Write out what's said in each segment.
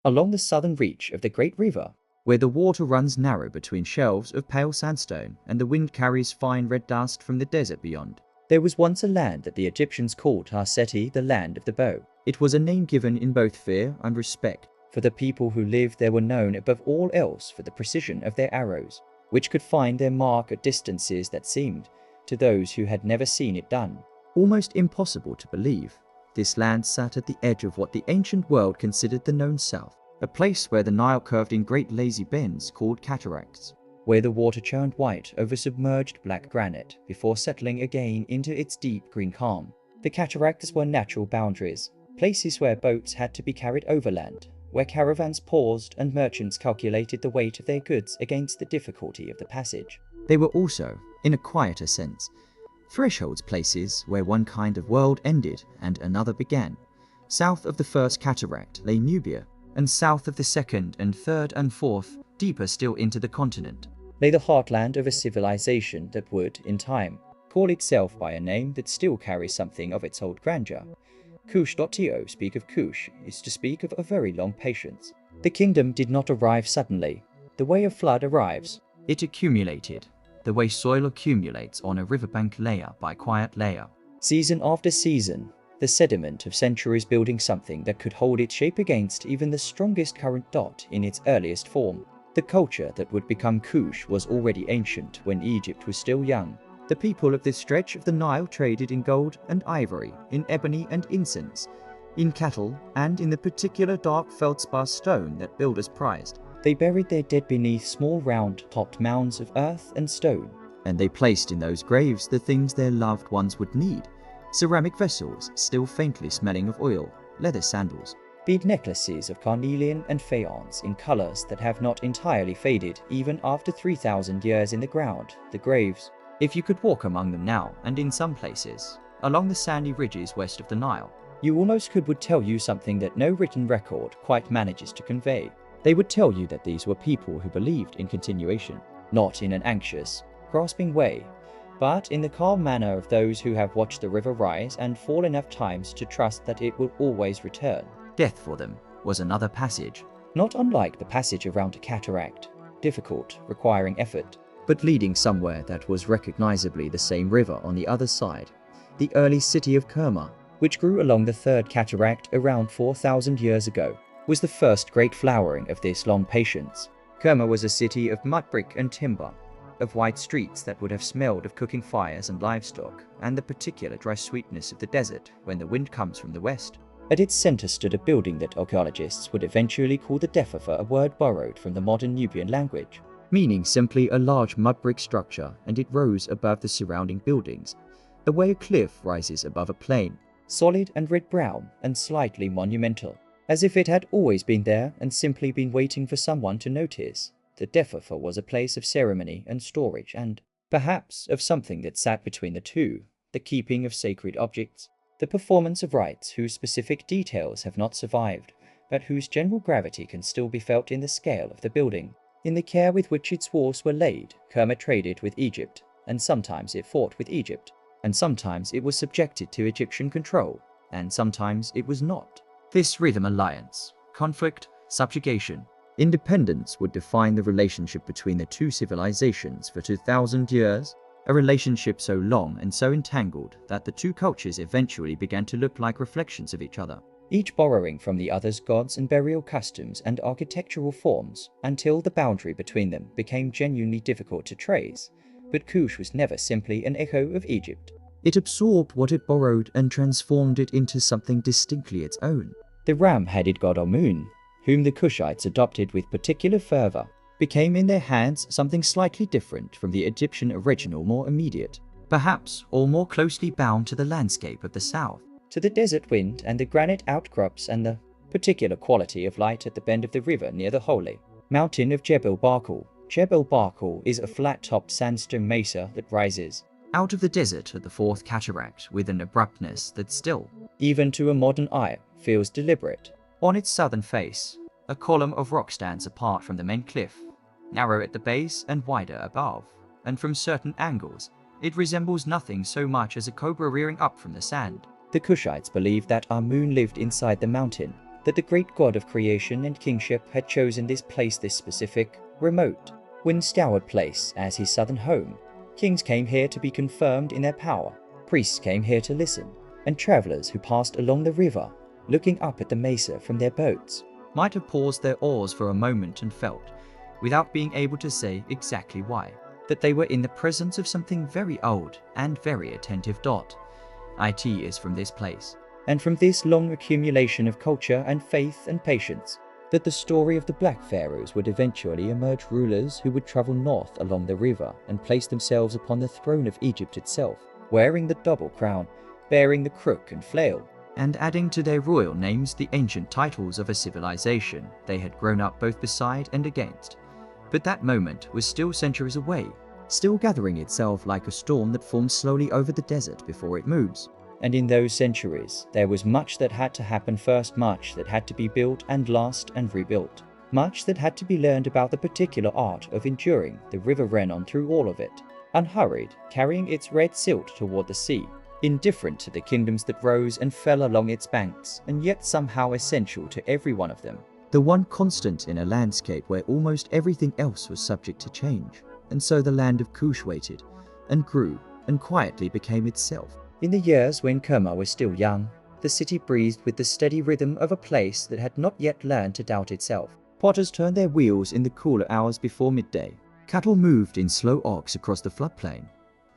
along the southern reach of the Great River, where the water runs narrow between shelves of pale sandstone and the wind carries fine red dust from the desert beyond. there was once a land that the Egyptians called Harseti, the land of the bow. It was a name given in both fear and respect. For the people who lived there were known above all else for the precision of their arrows, which could find their mark at distances that seemed, to those who had never seen it done, Almost impossible to believe. This land sat at the edge of what the ancient world considered the known south, a place where the Nile curved in great lazy bends called cataracts, where the water churned white over submerged black granite before settling again into its deep green calm. The cataracts were natural boundaries, places where boats had to be carried overland, where caravans paused and merchants calculated the weight of their goods against the difficulty of the passage. They were also, in a quieter sense, thresholds, places where one kind of world ended and another began. South of the first cataract lay Nubia, and south of the second and third and fourth, deeper still into the continent, lay the heartland of a civilization that would, in time, call itself by a name that still carries something of its old grandeur. Kush.to speak of Kush is to speak of a very long patience. The kingdom did not arrive suddenly. The way a flood arrives. It accumulated, the way soil accumulates on a riverbank layer by quiet layer. Season after season, the sediment of centuries building something that could hold its shape against even the strongest current dot in its earliest form. The culture that would become Kush was already ancient when Egypt was still young. The people of this stretch of the Nile traded in gold and ivory, in ebony and incense, in cattle, and in the particular dark feldspar stone that builders prized. They buried their dead beneath small round-topped mounds of earth and stone. And they placed in those graves the things their loved ones would need. Ceramic vessels, still faintly smelling of oil, leather sandals, bead necklaces of carnelian and faience in colors that have not entirely faded even after 3,000 years in the ground, the graves. If you could walk among them now, and in some places, along the sandy ridges west of the Nile, you almost would tell you something that no written record quite manages to convey. They would tell you that these were people who believed in continuation, not in an anxious, grasping way, but in the calm manner of those who have watched the river rise and fall enough times to trust that it will always return. Death for them was another passage, not unlike the passage around a cataract, difficult, requiring effort, but leading somewhere that was recognizably the same river on the other side, the early city of Kerma, which grew along the third cataract around 4,000 years ago, was the first great flowering of this long patience. Kerma was a city of mud brick and timber, of wide streets that would have smelled of cooking fires and livestock, and the particular dry sweetness of the desert when the wind comes from the west. At its center stood a building that archaeologists would eventually call the Defifer, a word borrowed from the modern Nubian language, meaning simply a large mud brick structure, and it rose above the surrounding buildings, the way a cliff rises above a plain, solid and red-brown and slightly monumental, as if it had always been there and simply been waiting for someone to notice. The Defifer was a place of ceremony and storage and, perhaps, of something that sat between the two, the keeping of sacred objects, the performance of rites whose specific details have not survived, but whose general gravity can still be felt in the scale of the building. In the care with which its walls were laid, Kerma traded with Egypt, and sometimes it fought with Egypt, and sometimes it was subjected to Egyptian control, and sometimes it was not. This rhythm alliance, conflict, subjugation, independence would define the relationship between the two civilizations for 2,000 years, a relationship so long and so entangled that the two cultures eventually began to look like reflections of each other, each borrowing from the other's gods and burial customs and architectural forms, until the boundary between them became genuinely difficult to trace. But Kush was never simply an echo of Egypt. It absorbed what it borrowed and transformed it into something distinctly its own. The ram-headed god Amun, whom the Kushites adopted with particular fervor, became in their hands something slightly different from the Egyptian original, more immediate, perhaps, or more closely bound to the landscape of the south, to the desert wind and the granite outcrops and the particular quality of light at the bend of the river near the holy mountain of Jebel Barkal. Jebel Barkal is a flat-topped sandstone mesa that rises out of the desert at the fourth cataract with an abruptness that still, even to a modern eye, feels deliberate. On its southern face, a column of rock stands apart from the main cliff, narrow at the base and wider above, and from certain angles, it resembles nothing so much as a cobra rearing up from the sand. The Kushites believed that Amun lived inside the mountain, that the great god of creation and kingship had chosen this place, this specific, remote, wind-scoured place as his southern home. Kings came here to be confirmed in their power, priests came here to listen, and travelers who passed along the river, looking up at the mesa from their boats, might have paused their oars for a moment and felt, without being able to say exactly why, that they were in the presence of something very old and very attentive. It is from this place, and from this long accumulation of culture and faith and patience, that the story of the Black Pharaohs would eventually emerge, rulers who would travel north along the river and place themselves upon the throne of Egypt itself, wearing the double crown, bearing the crook and flail, and adding to their royal names the ancient titles of a civilization they had grown up both beside and against. But that moment was still centuries away, still gathering itself like a storm that forms slowly over the desert before it moves. And in those centuries, there was much that had to happen first, much that had to be built and last and rebuilt, much that had to be learned about the particular art of enduring. The river ran on through all of it, unhurried, carrying its red silt toward the sea, indifferent to the kingdoms that rose and fell along its banks, and yet somehow essential to every one of them. The one constant in a landscape where almost everything else was subject to change. And so the land of Kush waited, and grew, and quietly became itself. In the years when Kerma was still young, the city breathed with the steady rhythm of a place that had not yet learned to doubt itself. Potters turned their wheels in the cooler hours before midday. Cattle moved in slow arcs across the floodplain,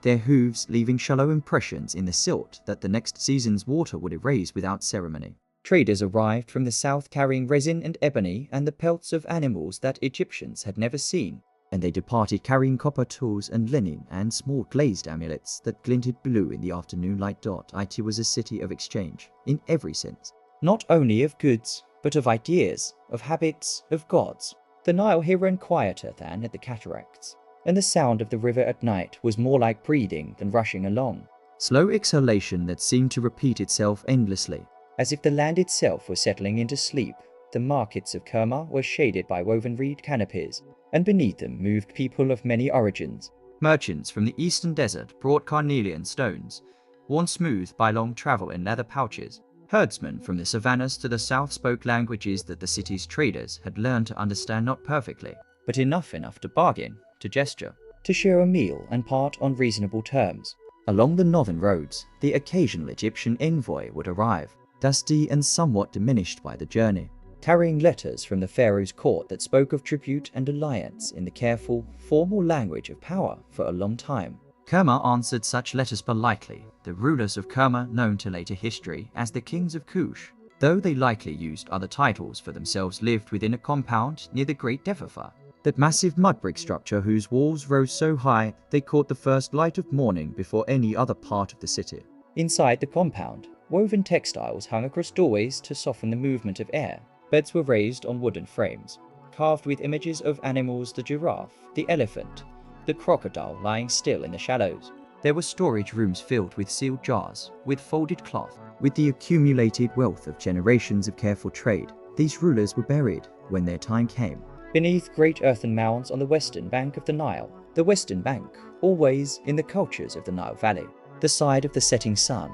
their hooves leaving shallow impressions in the silt that the next season's water would erase without ceremony. Traders arrived from the south carrying resin and ebony and the pelts of animals that Egyptians had never seen, and they departed carrying copper tools and linen and small glazed amulets that glinted blue in the afternoon light. It was a city of exchange, in every sense. Not only of goods, but of ideas, of habits, of gods. The Nile here ran quieter than at the cataracts, and the sound of the river at night was more like breathing than rushing along. Slow exhalation that seemed to repeat itself endlessly. As if the land itself was settling into sleep, the markets of Kerma were shaded by woven reed canopies, and beneath them moved people of many origins. Merchants from the eastern desert brought carnelian stones, worn smooth by long travel in leather pouches. Herdsmen from the savannas to the south spoke languages that the city's traders had learned to understand, not perfectly, but enough to bargain, to gesture, to share a meal and part on reasonable terms. Along the northern roads, the occasional Egyptian envoy would arrive, dusty and somewhat diminished by the journey, carrying letters from the pharaoh's court that spoke of tribute and alliance in the careful, formal language of power for a long time. Kerma answered such letters politely, the rulers of Kerma known to later history as the kings of Kush, though they likely used other titles for themselves, lived within a compound near the Great Defied, that massive mud brick structure whose walls rose so high they caught the first light of morning before any other part of the city. Inside the compound, woven textiles hung across doorways to soften the movement of air. Beds were raised on wooden frames, carved with images of animals: the giraffe, the elephant, the crocodile lying still in the shallows. There were storage rooms filled with sealed jars, with folded cloth, with the accumulated wealth of generations of careful trade. These rulers were buried when their time came. Beneath great earthen mounds on the western bank of the Nile, the western bank, always in the cultures of the Nile Valley, the side of the setting sun,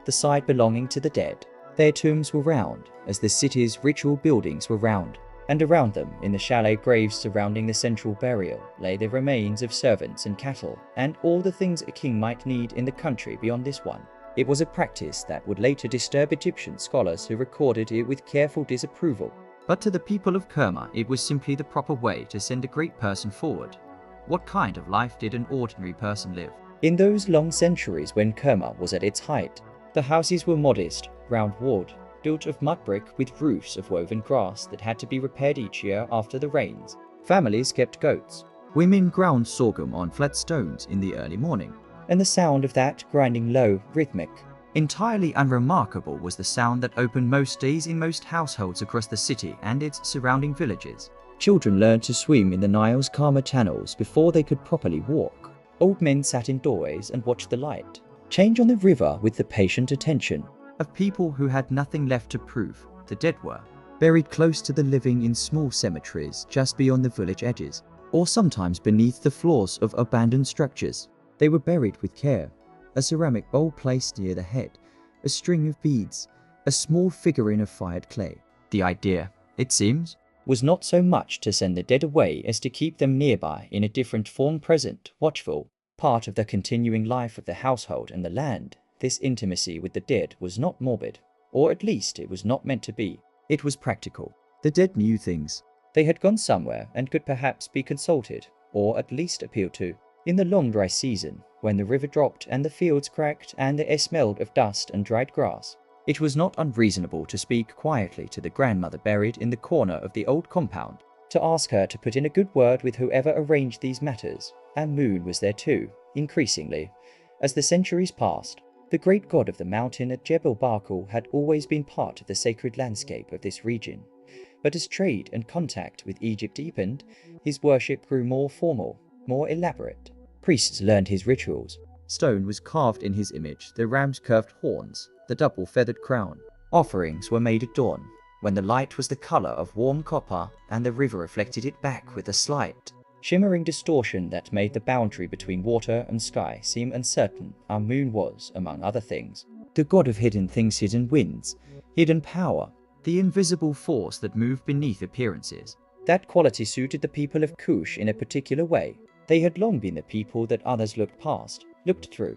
the side belonging to the dead. Their tombs were round, as the city's ritual buildings were round, and around them, in the shallow graves surrounding the central burial, lay the remains of servants and cattle, and all the things a king might need in the country beyond this one. It was a practice that would later disturb Egyptian scholars who recorded it with careful disapproval. But to the people of Kerma, it was simply the proper way to send a great person forward. What kind of life did an ordinary person live? In those long centuries when Kerma was at its height, the houses were modest, round-walled, built of mud brick with roofs of woven grass that had to be repaired each year after the rains. Families kept goats. Women ground sorghum on flat stones in the early morning, and the sound of that grinding low, rhythmic. Entirely unremarkable was the sound that opened most days in most households across the city and its surrounding villages. Children learned to swim in the Nile's calmer channels before they could properly walk. Old men sat in doorways and watched the light change on the river with the patient attention of people who had nothing left to prove. The dead were buried close to the living in small cemeteries just beyond the village edges, or sometimes beneath the floors of abandoned structures. They were buried with care. A ceramic bowl placed near the head, a string of beads, a small figurine of fired clay. The idea, it seems, was not so much to send the dead away as to keep them nearby in a different form, present, watchful, part of the continuing life of the household and the land. This intimacy with the dead was not morbid, or at least it was not meant to be. It was practical. The dead knew things. They had gone somewhere and could perhaps be consulted, or at least appealed to. In the long dry season, when the river dropped and the fields cracked and the air smelled of dust and dried grass, it was not unreasonable to speak quietly to the grandmother buried in the corner of the old compound, to ask her to put in a good word with whoever arranged these matters. And Moon was there too, increasingly. As the centuries passed, the great god of the mountain at Jebel Barkal had always been part of the sacred landscape of this region. But as trade and contact with Egypt deepened, his worship grew more formal, more elaborate. Priests learned his rituals. Stone was carved in his image, the ram's curved horns, the double feathered crown. Offerings were made at dawn, when the light was the color of warm copper and the river reflected it back with a slight, shimmering distortion that made the boundary between water and sky seem uncertain. Our Moon was, among other things, the god of hidden things, hidden winds, hidden power, the invisible force that moved beneath appearances. That quality suited the people of Kush in a particular way. They had long been the people that others looked past, looked through,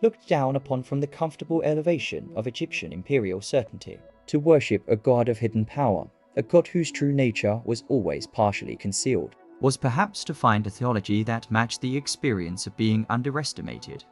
looked down upon from the comfortable elevation of Egyptian imperial certainty. To worship a god of hidden power, a god whose true nature was always partially concealed, was perhaps to find a theology that matched the experience of being underestimated.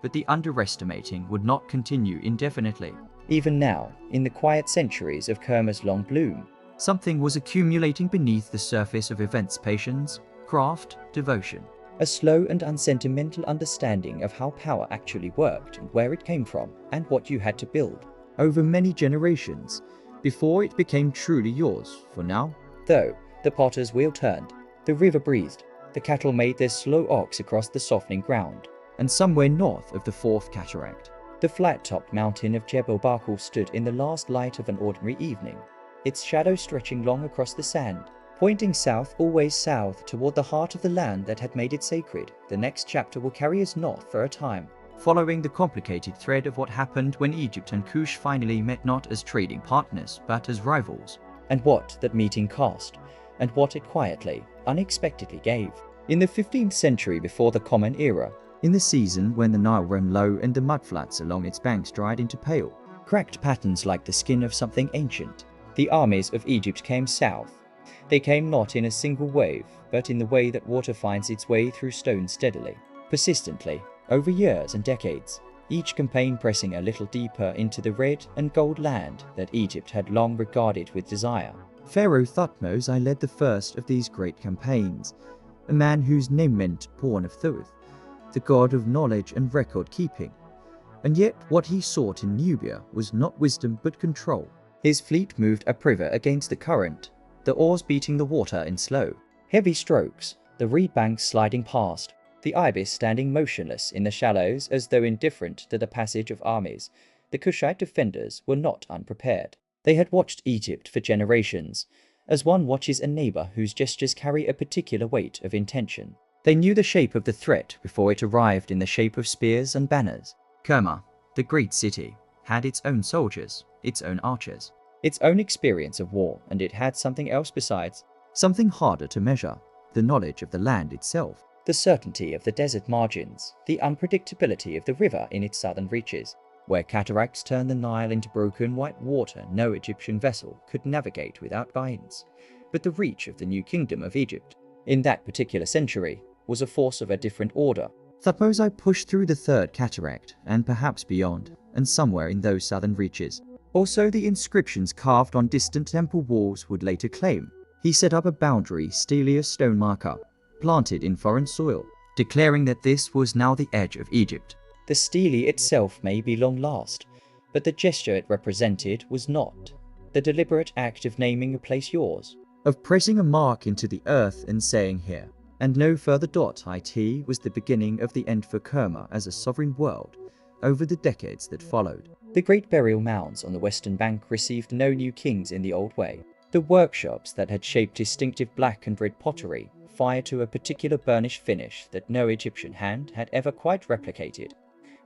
But the underestimating would not continue indefinitely. Even now, in the quiet centuries of Kerma's long bloom, something was accumulating beneath the surface of events: patience, craft, devotion. A slow and unsentimental understanding of how power actually worked and where it came from and what you had to build over many generations before it became truly yours. For now, though, the potter's wheel turned, the river breathed, the cattle made their slow ox across the softening ground, and somewhere north of the fourth cataract, the flat-topped mountain of Jebel Barkal stood in the last light of an ordinary evening, its shadow stretching long across the sand, pointing south, always south, toward the heart of the land that had made it sacred. The next chapter will carry us north for a time, following the complicated thread of what happened when Egypt and Kush finally met, not as trading partners, but as rivals. And what that meeting cost, and what it quietly, unexpectedly gave. In the 15th century before the Common Era, in the season when the Nile ran low and the mudflats along its banks dried into pale, cracked patterns like the skin of something ancient, the armies of Egypt came south. They came not in a single wave, but in the way that water finds its way through stone steadily, persistently, over years and decades, each campaign pressing a little deeper into the red and gold land that Egypt had long regarded with desire. Pharaoh Thutmose I led the first of these great campaigns, a man whose name meant born of Thoth, the god of knowledge and record-keeping. And yet what he sought in Nubia was not wisdom but control. His fleet moved upriver against the current, the oars beating the water in slow, heavy strokes, the reed banks sliding past, the ibis standing motionless in the shallows as though indifferent to the passage of armies. The Kushite defenders were not unprepared. They had watched Egypt for generations, as one watches a neighbor whose gestures carry a particular weight of intention. They knew the shape of the threat before it arrived in the shape of spears and banners. Kerma, the great city, had its own soldiers, its own archers, its own experience of war, and it had something else besides, something harder to measure: the knowledge of the land itself, the certainty of the desert margins, the unpredictability of the river in its southern reaches. Where cataracts turn the Nile into broken white water, no Egyptian vessel could navigate without guidance. But the reach of the new kingdom of Egypt, in that particular century, was a force of a different order. Suppose I pushed through the third cataract, and perhaps beyond, and somewhere in those southern reaches. Also the inscriptions carved on distant temple walls would later claim. He set up a boundary, steely as stone marker, planted in foreign soil, declaring that this was now the edge of Egypt. The stele itself may be long last, but the gesture it represented was not. The deliberate act of naming a place yours, of pressing a mark into the earth and saying here, and no further. It was the beginning of the end for Kerma as a sovereign world over the decades that followed. The great burial mounds on the western bank received no new kings in the old way. The workshops that had shaped distinctive black and red pottery, fired to a particular burnished finish that no Egyptian hand had ever quite replicated,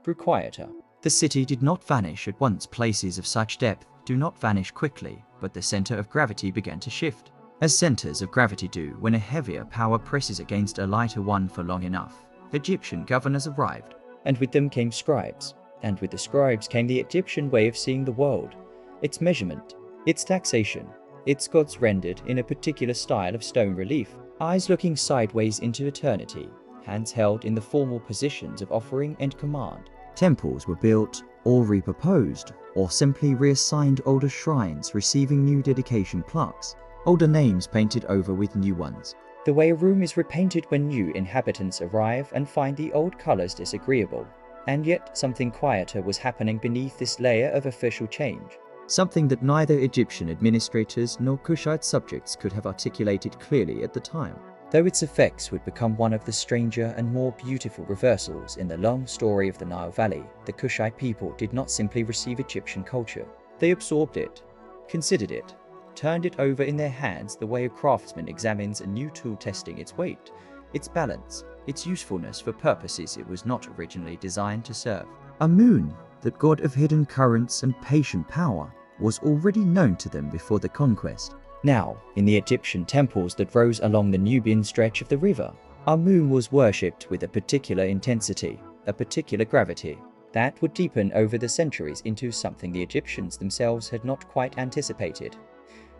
grew quieter. The city did not vanish at once. Places of such depth, do not vanish quickly, but the center of gravity began to shift, as centers of gravity do when a heavier power presses against a lighter one for long enough. Egyptian governors arrived. And with them came scribes. And with the scribes came the Egyptian way of seeing the world, its measurement, its taxation, its gods rendered in a particular style of stone relief, eyes looking sideways into eternity, hands held in the formal positions of offering and command. Temples were built or repurposed, or simply reassigned older shrines receiving new dedication plaques, older names painted over with new ones. The way a room is repainted when new inhabitants arrive and find the old colors disagreeable. And yet something quieter was happening beneath this layer of official change. Something that neither Egyptian administrators nor Kushite subjects could have articulated clearly at the time. Though its effects would become one of the stranger and more beautiful reversals in the long story of the Nile Valley, the Kushite people did not simply receive Egyptian culture. They absorbed it, considered it, turned it over in their hands the way a craftsman examines a new tool, testing its weight, its balance, its usefulness for purposes it was not originally designed to serve. Amun, the god of hidden currents and patient power, was already known to them before the conquest. Now, in the Egyptian temples that rose along the Nubian stretch of the river, Amun was worshipped with a particular intensity, a particular gravity, that would deepen over the centuries into something the Egyptians themselves had not quite anticipated.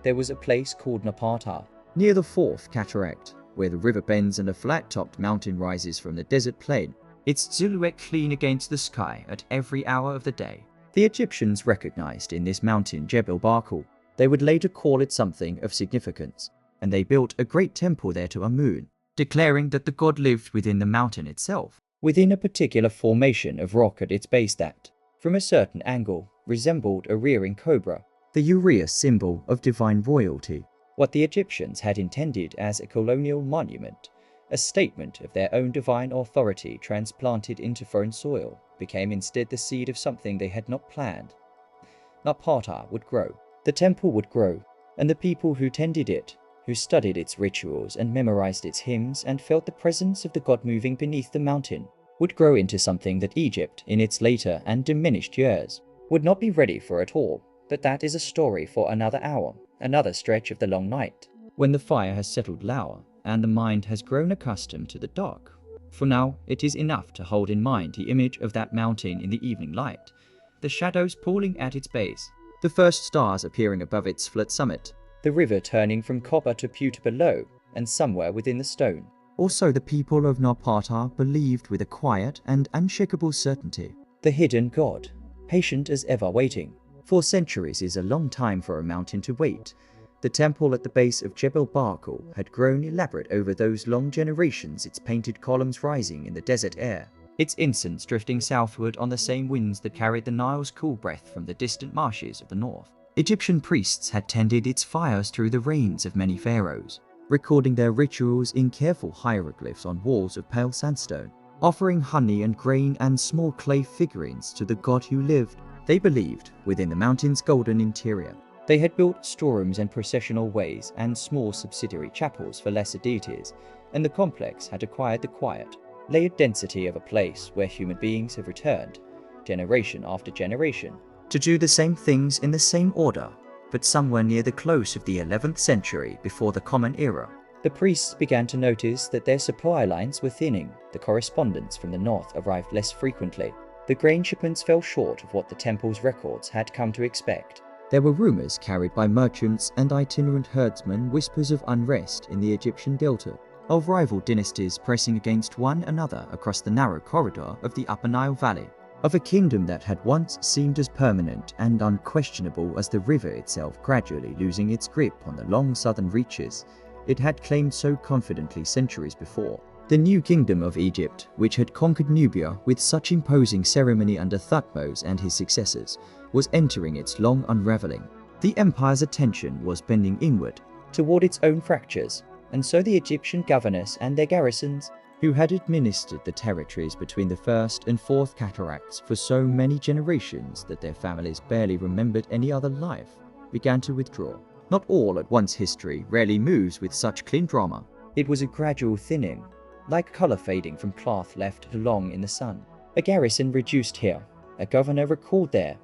There was a place called Napata, near the fourth cataract, where the river bends and a flat-topped mountain rises from the desert plain, its silhouette clean against the sky at every hour of the day. The Egyptians recognized in this mountain Jebel Barkal. They would later call it something of significance, and they built a great temple there to Amun, declaring that the god lived within the mountain itself, within a particular formation of rock at its base that, from a certain angle, resembled a rearing cobra, the uraeus symbol of divine royalty. What the Egyptians had intended as a colonial monument, a statement of their own divine authority transplanted into foreign soil, became instead the seed of something they had not planned. Napata would grow, the temple would grow, and the people who tended it, who studied its rituals and memorized its hymns and felt the presence of the god moving beneath the mountain, would grow into something that Egypt, in its later and diminished years, would not be ready for at all. But that is a story for another hour, another stretch of the long night, when the fire has settled lower and the mind has grown accustomed to the dark. For now, it is enough to hold in mind the image of that mountain in the evening light, the shadows pooling at its base, the first stars appearing above its flat summit, the river turning from copper to pewter below, and somewhere within the stone. Also the people of Napata believed with a quiet and unshakable certainty. The hidden god, patient as ever waiting. 4 centuries is a long time for a mountain to wait. The temple at the base of Jebel Barkal had grown elaborate over those long generations, its painted columns rising in the desert air, its incense drifting southward on the same winds that carried the Nile's cool breath from the distant marshes of the north. Egyptian priests had tended its fires through the reigns of many pharaohs, recording their rituals in careful hieroglyphs on walls of pale sandstone, offering honey and grain and small clay figurines to the god who lived, they believed, within the mountain's golden interior. They had built storerooms and processional ways and small subsidiary chapels for lesser deities, and the complex had acquired the quiet, layered density of a place where human beings have returned, generation after generation, to do the same things in the same order, but somewhere near the close of the 11th century before the Common Era. The priests began to notice that their supply lines were thinning, the correspondence from the north arrived less frequently, the grain shipments fell short of what the temple's records had come to expect. There were rumors carried by merchants and itinerant herdsmen, whispers of unrest in the Egyptian delta, of rival dynasties pressing against one another across the narrow corridor of the Upper Nile Valley, of a kingdom that had once seemed as permanent and unquestionable as the river itself, gradually losing its grip on the long southern reaches it had claimed so confidently centuries before. The new kingdom of Egypt, which had conquered Nubia with such imposing ceremony under Thutmose and his successors, was entering its long unraveling. The empire's attention was bending inward, toward its own fractures, and so the Egyptian governors and their garrisons, who had administered the territories between the first and fourth cataracts for so many generations that their families barely remembered any other life, began to withdraw. Not all at once. History rarely moves with such clean drama. It was a gradual thinning, like color fading from cloth left long in the sun. A garrison reduced here, a governor recalled there,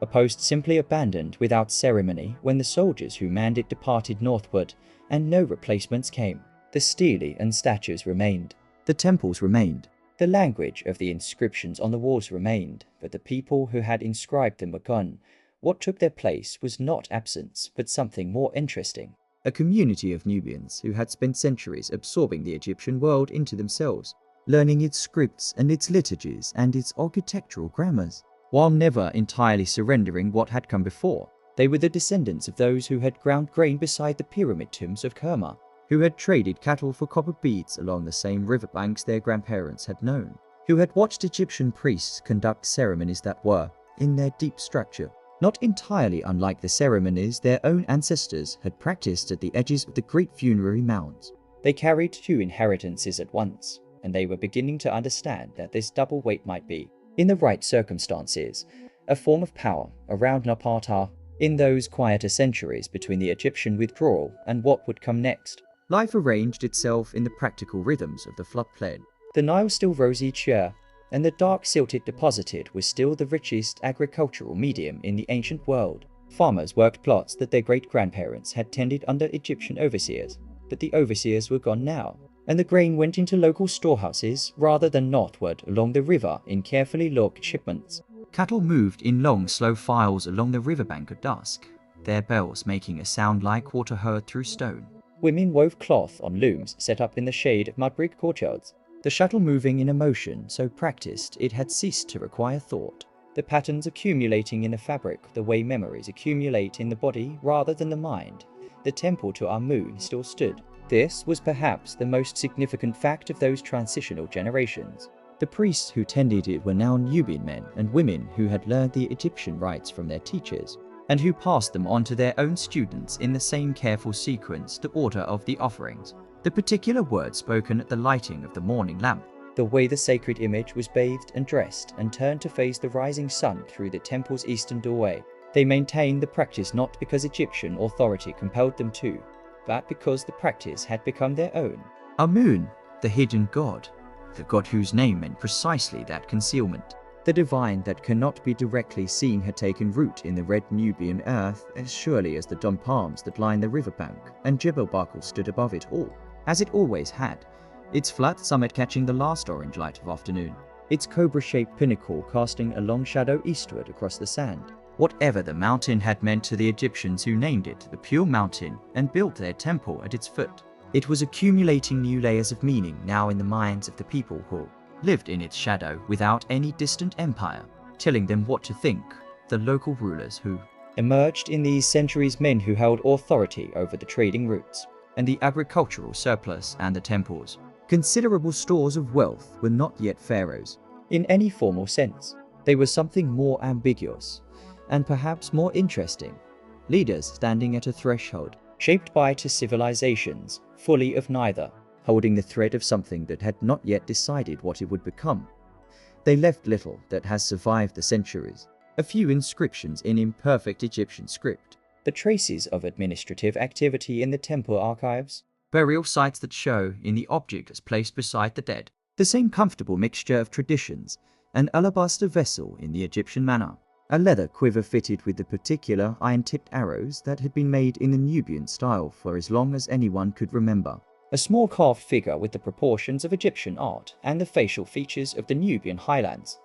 a post simply abandoned without ceremony when the soldiers who manned it departed northward, and no replacements came. The stelae and statues remained. The temples remained. The language of the inscriptions on the walls remained, but the people who had inscribed them were gone. What took their place was not absence, but something more interesting. A community of Nubians who had spent centuries absorbing the Egyptian world into themselves, learning its scripts and its liturgies and its architectural grammars, while never entirely surrendering what had come before. They were the descendants of those who had ground grain beside the pyramid tombs of Kerma, who had traded cattle for copper beads along the same riverbanks their grandparents had known, who had watched Egyptian priests conduct ceremonies that were, in their deep structure, not entirely unlike the ceremonies their own ancestors had practiced at the edges of the great funerary mounds. They carried two inheritances at once, and they were beginning to understand that this double weight might be, in the right circumstances, a form of power around Napata in those quieter centuries between the Egyptian withdrawal and what would come next. Life arranged itself in the practical rhythms of the floodplain. The Nile still rose each year, and the dark silt it deposited was still the richest agricultural medium in the ancient world. Farmers worked plots that their great-grandparents had tended under Egyptian overseers, but the overseers were gone now, and the grain went into local storehouses rather than northward along the river in carefully logged shipments. Cattle moved in long, slow files along the riverbank at dusk, their bells making a sound like water heard through stone. Women wove cloth on looms set up in the shade of mud brick courtyards, the shuttle moving in a motion so practiced it had ceased to require thought, the patterns accumulating in the fabric the way memories accumulate in the body rather than the mind. The temple to Amun still stood. This was perhaps the most significant fact of those transitional generations. The priests who tended it were now Nubian men and women who had learned the Egyptian rites from their teachers, and who passed them on to their own students in the same careful sequence, the order of the offerings, the particular words spoken at the lighting of the morning lamp, the way the sacred image was bathed and dressed and turned to face the rising sun through the temple's eastern doorway. They maintained the practice not because Egyptian authority compelled them to, but because the practice had become their own. Amun, the hidden god, the god whose name meant precisely that concealment. The divine that cannot be directly seen had taken root in the red Nubian earth as surely as the dun palms that line the riverbank, and Jebel Barkal stood above it all, as it always had, its flat summit catching the last orange light of afternoon, its cobra-shaped pinnacle casting a long shadow eastward across the sand. Whatever the mountain had meant to the Egyptians who named it the Pure Mountain and built their temple at its foot, it was accumulating new layers of meaning now in the minds of the people who lived in its shadow without any distant empire, telling them what to think, the local rulers who emerged in these centuries, men who held authority over the trading routes and the agricultural surplus and the temples. Considerable stores of wealth were not yet pharaohs in any formal sense. They were something more ambiguous and perhaps more interesting, leaders standing at a threshold, shaped by two civilizations, fully of neither, holding the thread of something that had not yet decided what it would become. They left little that has survived the centuries, a few inscriptions in imperfect Egyptian script, the traces of administrative activity in the temple archives, burial sites that show in the objects placed beside the dead, the same comfortable mixture of traditions, an alabaster vessel in the Egyptian manner, a leather quiver fitted with the particular iron-tipped arrows that had been made in the Nubian style for as long as anyone could remember, a small carved figure with the proportions of Egyptian art and the facial features of the Nubian highlands.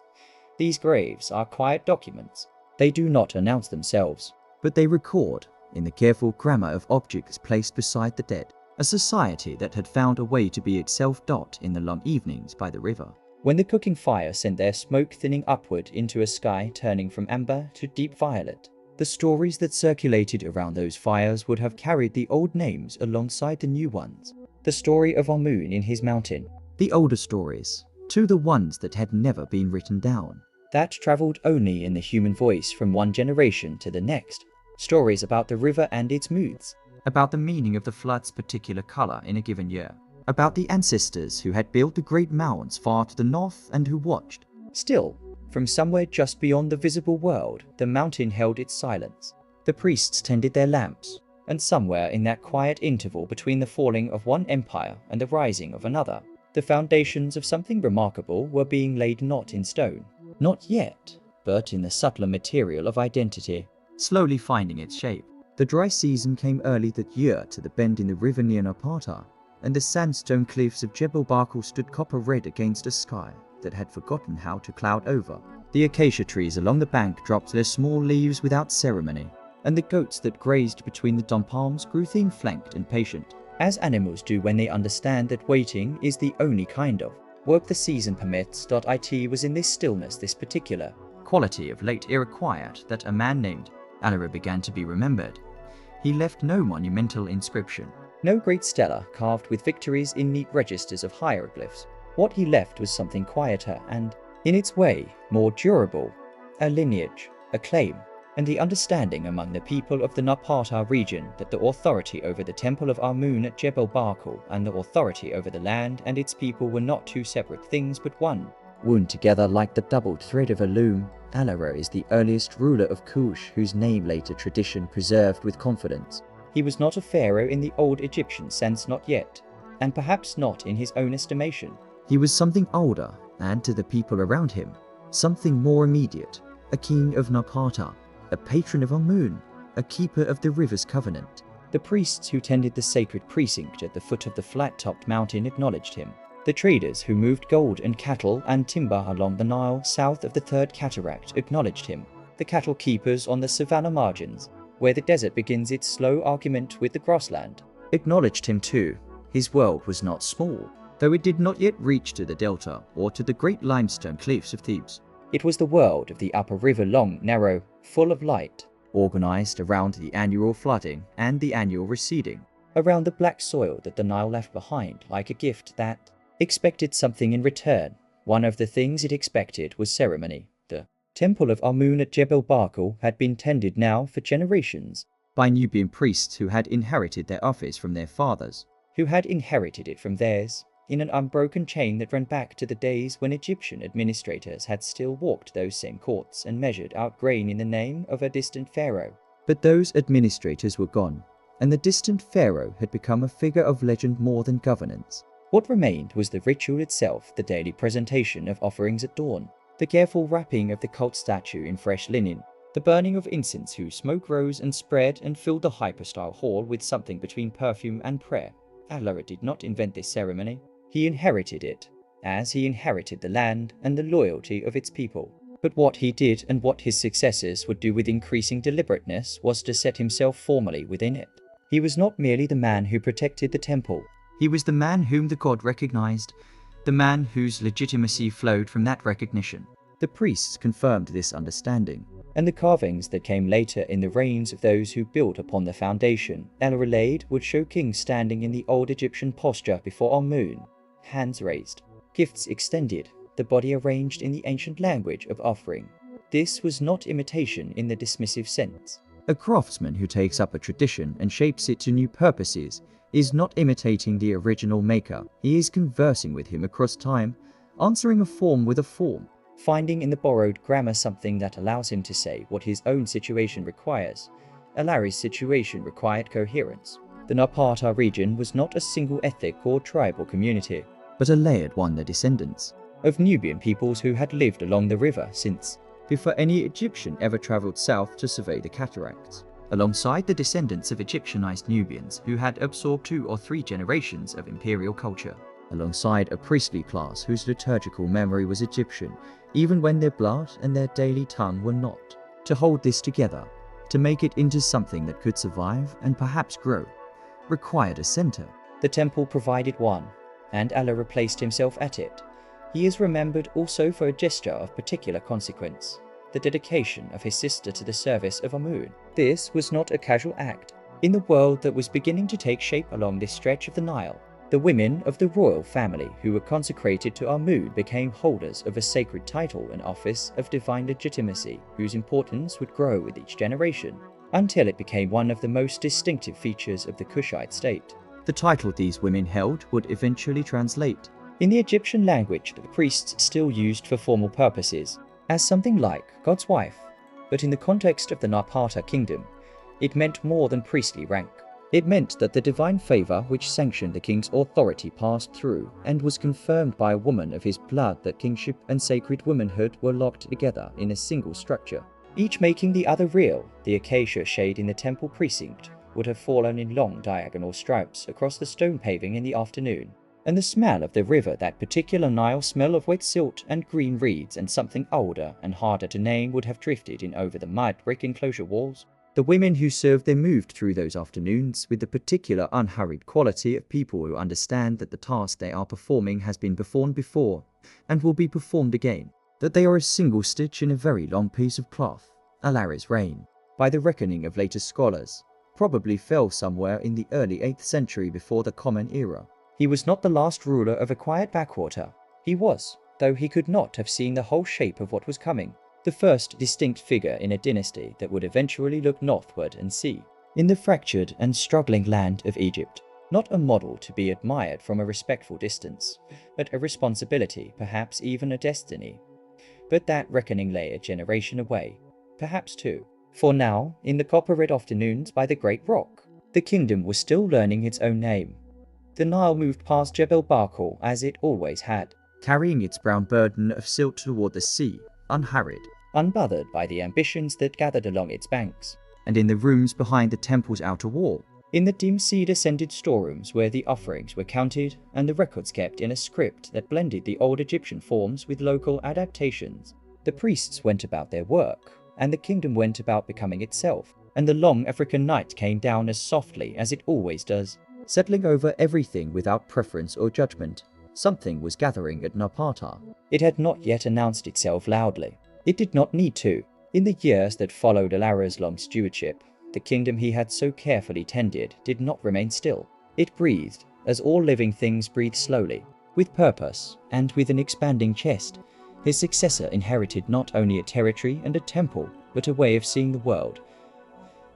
These graves are quiet documents. They do not announce themselves, but they record, in the careful grammar of objects placed beside the dead, a society that had found a way to be itself in the long evenings by the river, when the cooking fire sent their smoke thinning upward into a sky turning from amber to deep violet. The stories that circulated around those fires would have carried the old names alongside the new ones. The story of Amun in his mountain, the older stories, to the ones that had never been written down, that traveled only in the human voice from one generation to the next, stories about the river and its moods, about the meaning of the flood's particular color in a given year, about the ancestors who had built the great mounds far to the north and who watched. Still, from somewhere just beyond the visible world, the mountain held its silence. The priests tended their lamps, and somewhere in that quiet interval between the falling of one empire and the rising of another, the foundations of something remarkable were being laid, not in stone, not yet, but in the subtler material of identity. Slowly finding its shape. The dry season came early that year to the bend in the river near Napata, and the sandstone cliffs of Jebel Barkal stood copper red against a sky that had forgotten how to cloud over. The acacia trees along the bank dropped their small leaves without ceremony, and the goats that grazed between the dumb palms grew thin-flanked and patient, as animals do when they understand that waiting is the only kind of work the season permits. It was in this stillness, this particular quality of late era quiet, that a man named Alara began to be remembered. He left no monumental inscription, no great stela carved with victories in neat registers of hieroglyphs. What he left was something quieter and, in its way, more durable, a lineage, a claim, and the understanding among the people of the Napata region that the authority over the temple of Amun at Jebel Barkal and the authority over the land and its people were not two separate things but one. Wound together like the doubled thread of a loom, Alara is the earliest ruler of Kush, whose name later tradition preserved with confidence. He was not a pharaoh in the old Egyptian sense, not yet, and perhaps not in his own estimation. He was something older, and to the people around him, something more immediate, a king of Napata, a patron of Amun, a keeper of the river's covenant. The priests who tended the sacred precinct at the foot of the flat-topped mountain acknowledged him. The traders who moved gold and cattle and timber along the Nile south of the Third Cataract acknowledged him. The cattle keepers on the savannah margins, where the desert begins its slow argument with the grassland, acknowledged him too. His world was not small, though it did not yet reach to the delta or to the great limestone cliffs of Thebes. It was the world of the upper river, long, narrow, full of light, organized around the annual flooding and the annual receding, around the black soil that the Nile left behind like a gift that expected something in return. One of the things it expected was ceremony. The temple of Amun at Jebel Barkal had been tended now for generations by Nubian priests who had inherited their office from their fathers, who had inherited it from theirs, in an unbroken chain that ran back to the days when Egyptian administrators had still walked those same courts and measured out grain in the name of a distant pharaoh. But those administrators were gone, and the distant pharaoh had become a figure of legend more than governance. What remained was the ritual itself, the daily presentation of offerings at dawn, the careful wrapping of the cult statue in fresh linen, the burning of incense whose smoke rose and spread and filled the hypostyle hall with something between perfume and prayer. Alara did not invent this ceremony. He inherited it, as he inherited the land and the loyalty of its people. But what he did and what his successors would do with increasing deliberateness was to set himself formally within it. He was not merely the man who protected the temple. He was the man whom the god recognized, the man whose legitimacy flowed from that recognition. The priests confirmed this understanding, and the carvings that came later in the reigns of those who built upon the foundation Alara laid would show kings standing in the old Egyptian posture before Amun, hands raised, gifts extended, the body arranged in the ancient language of offering. This was not imitation in the dismissive sense. A craftsman who takes up a tradition and shapes it to new purposes is not imitating the original maker. He is conversing with him across time, answering a form with a form, finding in the borrowed grammar something that allows him to say what his own situation requires. Alari's situation required coherence. The Napata region was not a single ethnic or tribal community, but a layered one, the descendants of Nubian peoples who had lived along the river since before any Egyptian ever traveled south to survey the cataracts, alongside the descendants of Egyptianized Nubians who had absorbed 2 or 3 generations of imperial culture, alongside a priestly class whose liturgical memory was Egyptian, even when their blood and their daily tongue were not. To hold this together, to make it into something that could survive and perhaps grow, required a center. The temple provided one, and Alara placed himself at it. He is remembered also for a gesture of particular consequence, the dedication of his sister to the service of Amun. This was not a casual act. In the world that was beginning to take shape along this stretch of the Nile, the women of the royal family who were consecrated to Amun became holders of a sacred title and office of divine legitimacy, whose importance would grow with each generation, until it became one of the most distinctive features of the Kushite state. The title these women held would eventually translate, in the Egyptian language that the priests still used for formal purposes, as something like God's wife, but in the context of the Napata kingdom, it meant more than priestly rank. It meant that the divine favor which sanctioned the king's authority passed through and was confirmed by a woman of his blood, that kingship and sacred womanhood were locked together in a single structure, each making the other real. The acacia shade in the temple precinct would have fallen in long diagonal stripes across the stone paving in the afternoon, and the smell of the river, that particular Nile smell of wet silt and green reeds and something older and harder to name, would have drifted in over the mud brick enclosure walls. The women who served them moved through those afternoons with the particular unhurried quality of people who understand that the task they are performing has been performed before and will be performed again, that they are a single stitch in a very long piece of cloth. Alari's reign, by the reckoning of later scholars, probably fell somewhere in the early 8th century before the Common Era. He was not the last ruler of a quiet backwater. He was, though he could not have seen the whole shape of what was coming, the first distinct figure in a dynasty that would eventually look northward and see, in the fractured and struggling land of Egypt, not a model to be admired from a respectful distance, but a responsibility, perhaps even a destiny. But that reckoning lay a generation away, perhaps two. For now, in the copper-red afternoons by the great rock, the kingdom was still learning its own name. The Nile moved past Jebel Barkal as it always had, carrying its brown burden of silt toward the sea, unhurried, unbothered by the ambitions that gathered along its banks. And in the rooms behind the temple's outer wall, in the dim cedar-scented storerooms where the offerings were counted and the records kept in a script that blended the old Egyptian forms with local adaptations, the priests went about their work, and the kingdom went about becoming itself, and the long African night came down as softly as it always does, settling over everything without preference or judgment. Something was gathering at Napata. It had not yet announced itself loudly. It did not need to. In the years that followed Alari's long stewardship, the kingdom he had so carefully tended did not remain still. It breathed, as all living things breathe slowly, with purpose and with an expanding chest. His successor inherited not only a territory and a temple, but a way of seeing the world.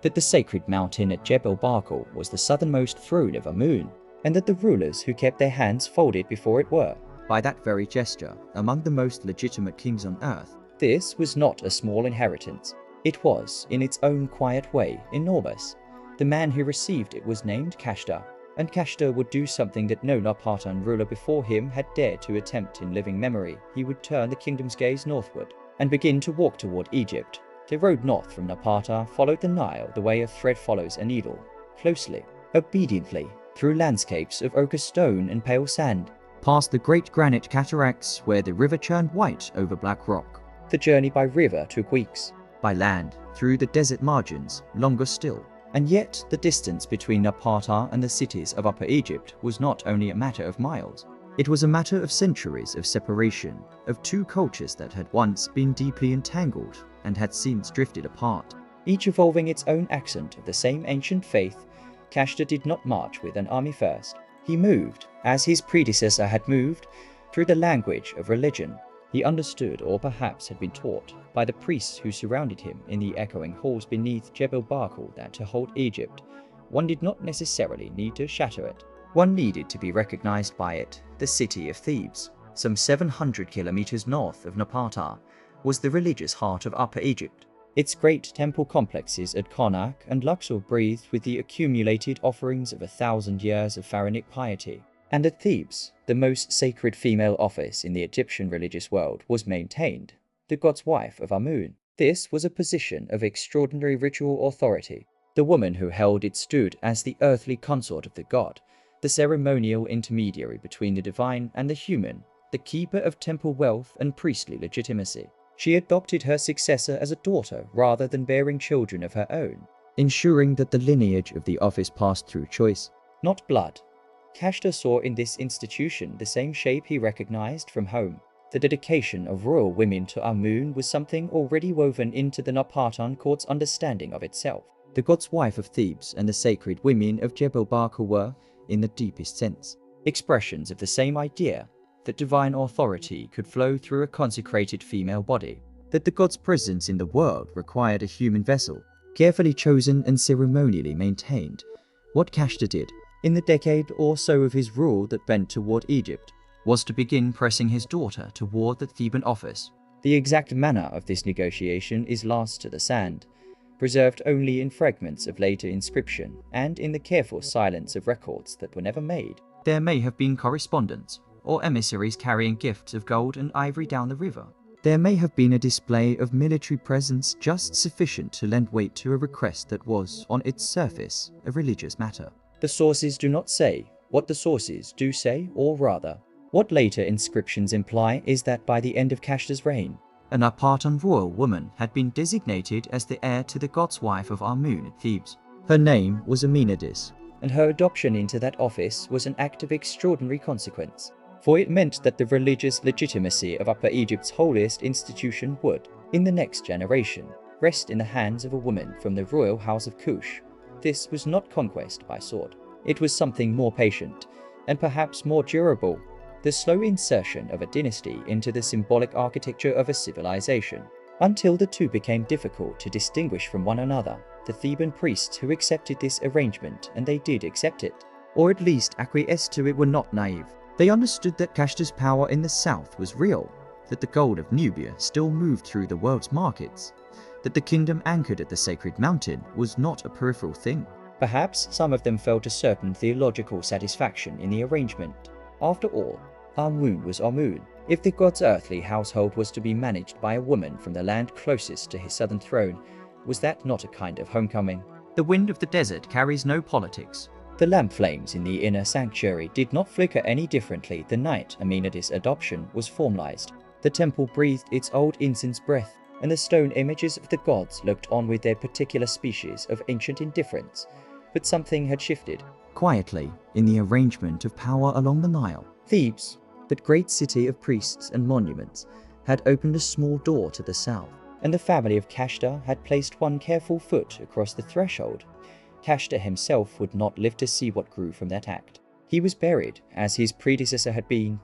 That the sacred mountain at Jebel Barkal was the southernmost throne of Amun, and that the rulers who kept their hands folded before it were, by that very gesture, among the most legitimate kings on earth. This was not a small inheritance. It was, in its own quiet way, enormous. The man who received it was named Kashta, and Kashta would do something that no Napatan ruler before him had dared to attempt in living memory. He would turn the kingdom's gaze northward and begin to walk toward Egypt. The road north from Napata followed the Nile the way a thread follows a needle, closely, obediently, through landscapes of ochre stone and pale sand, past the great granite cataracts where the river churned white over black rock. The journey by river took weeks. By land, through the desert margins, longer still. And yet, the distance between Napata and the cities of Upper Egypt was not only a matter of miles. It was a matter of centuries of separation, of two cultures that had once been deeply entangled and had since drifted apart. Each evolving its own accent of the same ancient faith, Kashta did not march with an army first. He moved, as his predecessor had moved, through the language of religion. He understood, or perhaps had been taught, by the priests who surrounded him in the echoing halls beneath Jebel Barkal that to hold Egypt, one did not necessarily need to shatter it. One needed to be recognized by it. The city of Thebes, some 700 kilometers north of Napata, was the religious heart of Upper Egypt. Its great temple complexes at Karnak and Luxor breathed with the accumulated offerings of 1,000 years of pharaonic piety. And at Thebes, the most sacred female office in the Egyptian religious world was maintained, the god's wife of Amun. This was a position of extraordinary ritual authority. The woman who held it stood as the earthly consort of the god, the ceremonial intermediary between the divine and the human, the keeper of temple wealth and priestly legitimacy. She adopted her successor as a daughter rather than bearing children of her own, ensuring that the lineage of the office passed through choice, not blood. Kashta saw in this institution the same shape he recognized from home. The dedication of royal women to Amun was something already woven into the Napatan court's understanding of itself. The god's wife of Thebes and the sacred women of Jebel Barkal were, in the deepest sense, expressions of the same idea, that divine authority could flow through a consecrated female body, that the god's presence in the world required a human vessel, carefully chosen and ceremonially maintained. What Kashta did, in the decade or so of his rule that bent toward Egypt, was to begin pressing his daughter toward the Theban office. The exact manner of this negotiation is lost to the sand. preserved only in fragments of later inscription and in the careful silence of records that were never made. There may have been correspondence, or emissaries carrying gifts of gold and ivory down the river. There may have been a display of military presence just sufficient to lend weight to a request that was, on its surface, a religious matter. The sources do not say what the sources do say, or rather, what later inscriptions imply is that by the end of Kashta's reign, a Napatan royal woman had been designated as the heir to the god's wife of Amun at Thebes. Her name was Amenadis, and her adoption into that office was an act of extraordinary consequence, for it meant that the religious legitimacy of Upper Egypt's holiest institution would, in the next generation, rest in the hands of a woman from the royal house of Kush. This was not conquest by sword. It was something more patient, and perhaps more durable, the slow insertion of a dynasty into the symbolic architecture of a civilization, until the two became difficult to distinguish from one another. The Theban priests who accepted this arrangement, and they did accept it, or at least acquiesced to it, were not naive. They understood that Kashta's power in the south was real, that the gold of Nubia still moved through the world's markets, that the kingdom anchored at the sacred mountain was not a peripheral thing. Perhaps some of them felt a certain theological satisfaction in the arrangement. After all, Amun was Amun. If the god's earthly household was to be managed by a woman from the land closest to his southern throne, was that not a kind of homecoming? The wind of the desert carries no politics. The lamp flames in the inner sanctuary did not flicker any differently the night Amenadis' adoption was formalized. The temple breathed its old incense breath, and the stone images of the gods looked on with their particular species of ancient indifference. But something had shifted. Quietly, in the arrangement of power along the Nile, Thebes, that great city of priests and monuments, had opened a small door to the south, and the family of Kashta had placed one careful foot across the threshold. Kashta himself would not live to see what grew from that act. He was buried, as his predecessor had been,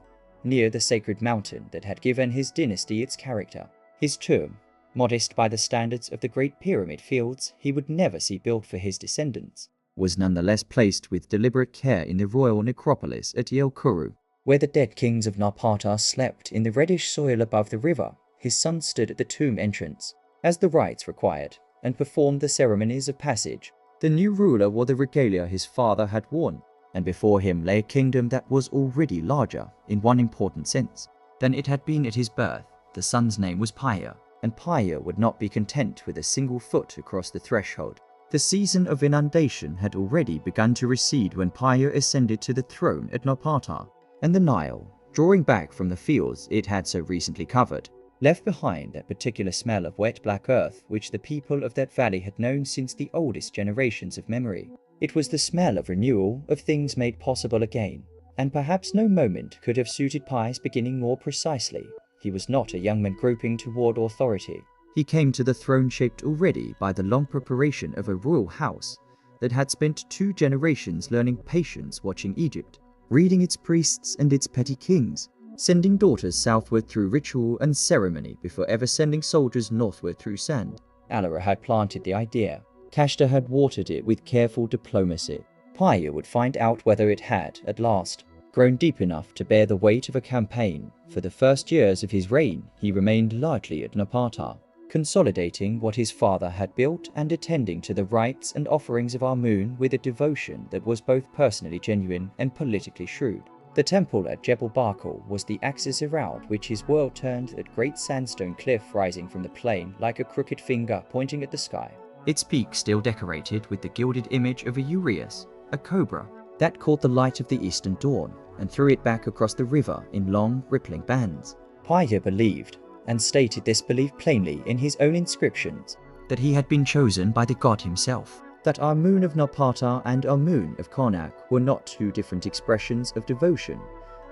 near the sacred mountain that had given his dynasty its character. His tomb, modest by the standards of the Great Pyramid fields he would never see built for his descendants, was nonetheless placed with deliberate care in the royal necropolis at El Kuru, where the dead kings of Napata slept in the reddish soil above the river. His son stood at the tomb entrance, as the rites required, and performed the ceremonies of passage. The new ruler wore the regalia his father had worn, and before him lay a kingdom that was already larger, in one important sense, than it had been at his birth. The son's name was Paya, and Paya would not be content with a single foot across the threshold. The season of inundation had already begun to recede when Paya ascended to the throne at Napata, and the Nile, drawing back from the fields it had so recently covered, left behind that particular smell of wet black earth which the people of that valley had known since the oldest generations of memory. It was the smell of renewal, of things made possible again, and perhaps no moment could have suited Paya's beginning more precisely. He was not a young man groping toward authority. He came to the throne shaped already by the long preparation of a royal house that had spent 2 generations learning patience watching Egypt, reading its priests and its petty kings, sending daughters southward through ritual and ceremony before ever sending soldiers northward through sand. Alara had planted the idea. Kashta had watered it with careful diplomacy. Paya would find out whether it had, at last, grown deep enough to bear the weight of a campaign. For the first years of his reign, he remained largely at Napata, consolidating what his father had built and attending to the rites and offerings of Amun with a devotion that was both personally genuine and politically shrewd. The temple at Jebel Barkal was the axis around which his world turned, that great sandstone cliff rising from the plain like a crooked finger pointing at the sky. Its peak still decorated with the gilded image of a uraeus, a cobra, that caught the light of the eastern dawn and threw it back across the river in long, rippling bands. Paya believed, and stated this belief plainly in his own inscriptions, that he had been chosen by the god himself. That Amun of Napata and Amun of Karnak were not 2 different expressions of devotion,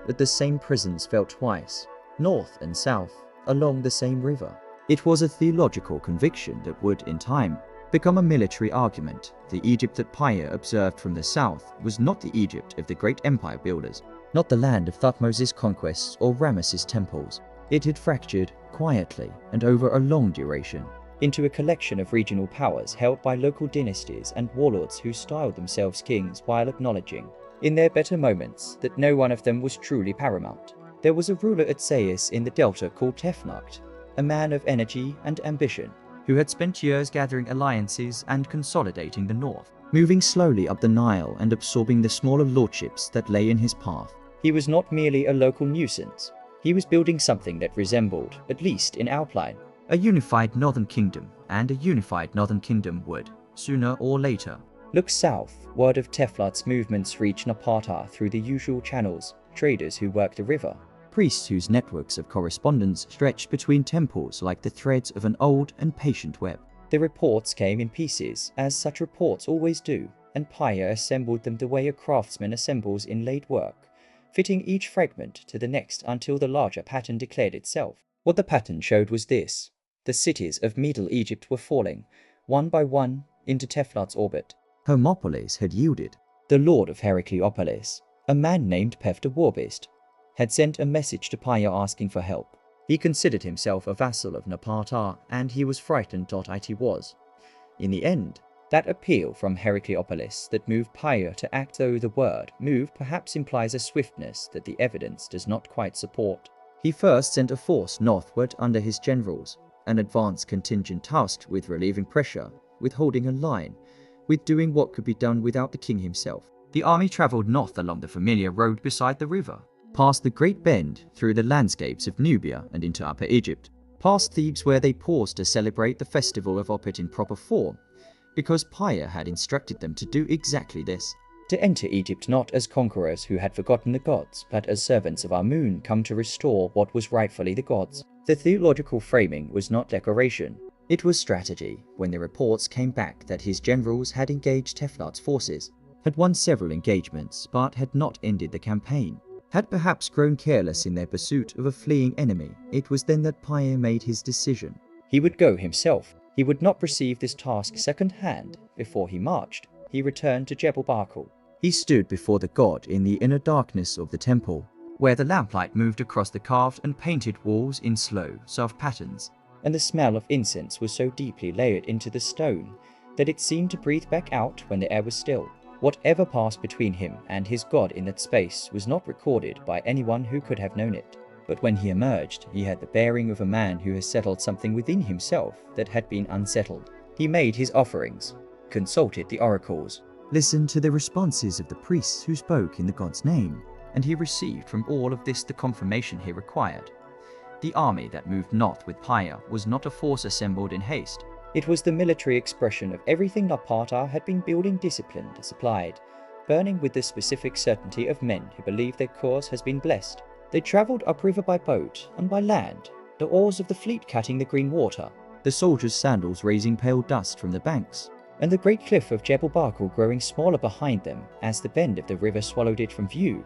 that the same presence felt twice, north and south, along the same river. It was a theological conviction that would, in time, become a military argument. The Egypt that Paya observed from the south was not the Egypt of the great empire builders, not the land of Thutmose' conquests or Ramesses' temples. It had fractured, quietly and over a long duration, into a collection of regional powers held by local dynasties and warlords who styled themselves kings while acknowledging, in their better moments, that no one of them was truly paramount. There was a ruler at Sais in the delta called Tefnacht, a man of energy and ambition, who had spent years gathering alliances and consolidating the north, moving slowly up the Nile and absorbing the smaller lordships that lay in his path. He was not merely a local nuisance. He was building something that resembled, at least in outline, a unified northern kingdom, and a unified northern kingdom would, sooner or later. Look south. Word of Teflot's movements reached Napata through the usual channels, traders who worked the river, Priests whose networks of correspondence stretched between temples like the threads of an old and patient web. The reports came in pieces, as such reports always do, and Paya assembled them the way a craftsman assembles inlaid work, fitting each fragment to the next until the larger pattern declared itself. What the pattern showed was this. The cities of Middle Egypt were falling, one by one, into Teflot's orbit. Hermopolis had yielded. The lord of Heracleopolis, a man named Pef the Warbist, had sent a message to Paya asking for help. He considered himself a vassal of Napata, and he was frightened. It was, in the end, that appeal from Heracleopolis that moved Paya to act, though the word move perhaps implies a swiftness that the evidence does not quite support. He first sent a force northward under his generals, an advance contingent tasked with relieving pressure, with holding a line, with doing what could be done without the king himself. The army travelled north along the familiar road beside the river, past the Great Bend, through the landscapes of Nubia and into Upper Egypt, past Thebes where they paused to celebrate the festival of Opet in proper form, because Paya had instructed them to do exactly this. To enter Egypt not as conquerors who had forgotten the gods, but as servants of Amun come to restore what was rightfully the gods. The theological framing was not decoration. It was strategy. When the reports came back that his generals had engaged Teflot's forces, had won several engagements, but had not ended the campaign, had perhaps grown careless in their pursuit of a fleeing enemy, it was then that Paya made his decision. He would go himself. He would not receive this task second-hand. Before he marched, he returned to Jebel Barkal. He stood before the god in the inner darkness of the temple, where the lamplight moved across the carved and painted walls in slow, soft patterns, and the smell of incense was so deeply layered into the stone that it seemed to breathe back out when the air was still. Whatever passed between him and his god in that space was not recorded by anyone who could have known it. But when he emerged, he had the bearing of a man who has settled something within himself that had been unsettled. He made his offerings, consulted the oracles, listened to the responses of the priests who spoke in the god's name, and he received from all of this the confirmation he required. The army that moved north with Paya was not a force assembled in haste. It was the military expression of everything Napata had been building, disciplined, supplied, burning with the specific certainty of men who believe their cause has been blessed. They travelled upriver by boat and by land, the oars of the fleet cutting the green water, the soldiers' sandals raising pale dust from the banks, and the great cliff of Jebel Barkal growing smaller behind them as the bend of the river swallowed it from view.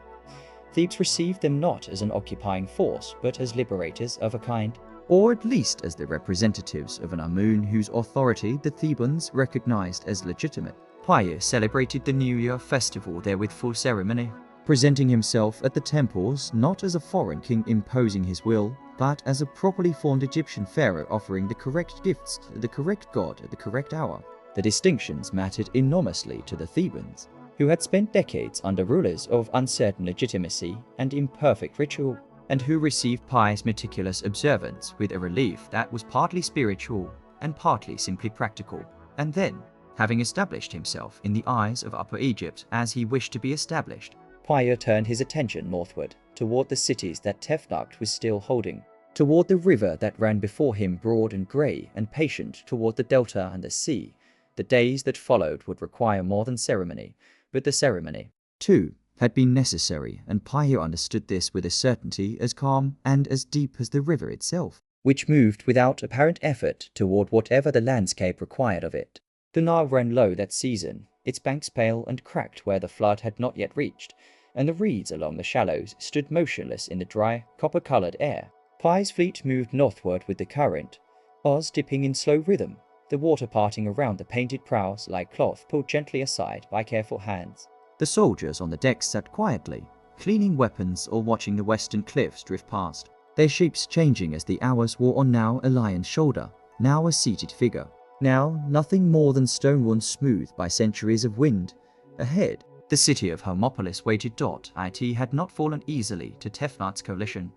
Thebes received them not as an occupying force, but as liberators of a kind, or at least as the representatives of an Amun whose authority the Thebans recognized as legitimate. Paya celebrated the New Year festival there with full ceremony, presenting himself at the temples not as a foreign king imposing his will, but as a properly formed Egyptian pharaoh offering the correct gifts to the correct god at the correct hour. The distinctions mattered enormously to the Thebans, who had spent decades under rulers of uncertain legitimacy and imperfect ritual, and who received Paya's meticulous observance with a relief that was partly spiritual and partly simply practical. And then, having established himself in the eyes of Upper Egypt as he wished to be established, Paya turned his attention northward, toward the cities that Tefnakht was still holding, toward the river that ran before him broad and grey and patient, toward the delta and the sea. The days that followed would require more than ceremony, but the ceremony, too, had been necessary, and Paya understood this with a certainty as calm and as deep as the river itself, which moved without apparent effort toward whatever the landscape required of it. The Nile ran low that season, its banks pale and cracked where the flood had not yet reached, and the reeds along the shallows stood motionless in the dry, copper-coloured air. Paya's fleet moved northward with the current, oars dipping in slow rhythm, the water parting around the painted prows like cloth pulled gently aside by careful hands. The soldiers on the decks sat quietly, cleaning weapons or watching the western cliffs drift past, their shapes changing as the hours wore on, now a lion's shoulder, now a seated figure, now nothing more than stone worn smooth by centuries of wind. Ahead, the city of Hermopolis waited. It had not fallen easily to Tefnacht's coalition,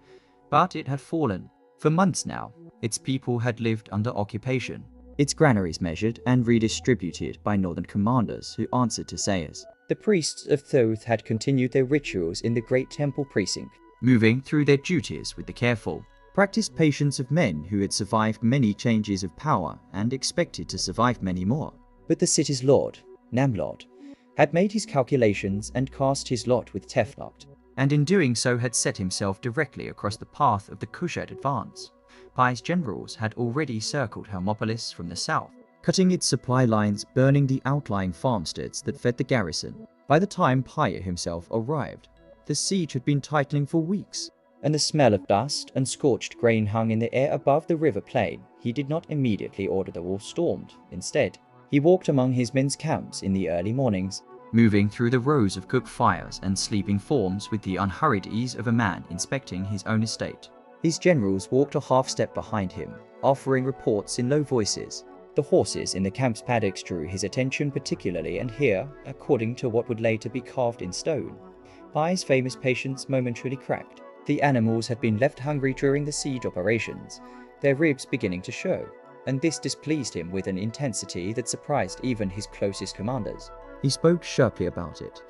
but it had fallen. For months now, its people had lived under occupation. its granaries measured and redistributed by northern commanders who answered to sayers. The priests of Thoth had continued their rituals in the great temple precinct, moving through their duties with the careful, practiced patience of men who had survived many changes of power and expected to survive many more. But the city's lord, Namlot, had made his calculations and cast his lot with Tefnut, and in doing so had set himself directly across the path of the Kushite advance. Pi's generals had already circled Hermopolis from the south, cutting its supply lines, burning the outlying farmsteads that fed the garrison. By the time Pi himself arrived, the siege had been tightening for weeks, and the smell of dust and scorched grain hung in the air above the river plain. He did not immediately order the wall stormed. Instead, he walked among his men's camps in the early mornings, moving through the rows of cooked fires and sleeping forms with the unhurried ease of a man inspecting his own estate. His generals walked a half step behind him, offering reports in low voices. The horses in the camp's paddocks drew his attention particularly, and here, according to what would later be carved in stone, Pi's famous patience momentarily cracked. The animals had been left hungry during the siege operations, their ribs beginning to show, and this displeased him with an intensity that surprised even his closest commanders. He spoke sharply about it,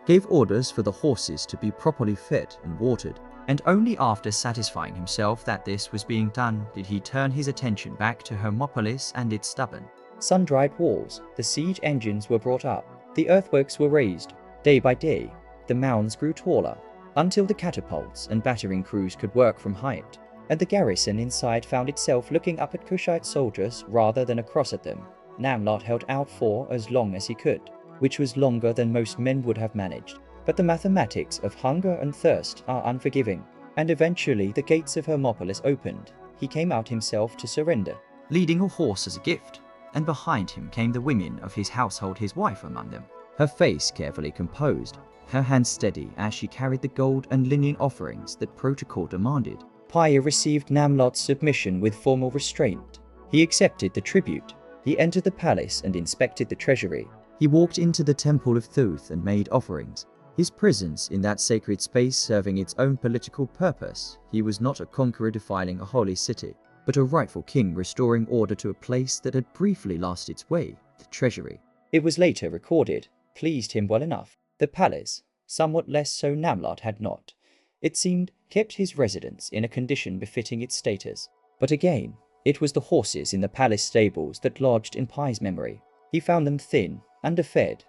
gave orders for the horses to be properly fed and watered, and only after satisfying himself that this was being done did he turn his attention back to Hermopolis and its stubborn, sun-dried walls. The siege engines were brought up, the earthworks were raised. Day by day, the mounds grew taller, until the catapults and battering crews could work from height, and the garrison inside found itself looking up at Kushite soldiers rather than across at them. Namlot held out for as long as he could, which was longer than most men would have managed. But the mathematics of hunger and thirst are unforgiving, and eventually the gates of Hermopolis opened. He came out himself to surrender, leading a horse as a gift, and behind him came the women of his household, his wife among them, her face carefully composed, her hands steady as she carried the gold and linen offerings that protocol demanded. Pi received Namlot's submission with formal restraint. He accepted the tribute. He entered the palace and inspected the treasury. He walked into the temple of Thoth and made offerings, his presence in that sacred space serving its own political purpose. He was not a conqueror defiling a holy city, but a rightful king restoring order to a place that had briefly lost its way, the treasury. It was later recorded, pleased him well enough. The palace, somewhat less so. Namlot had not, it seemed, kept his residence in a condition befitting its status. But again, it was the horses in the palace stables that lodged in Pi's memory. He found them thin, underfed,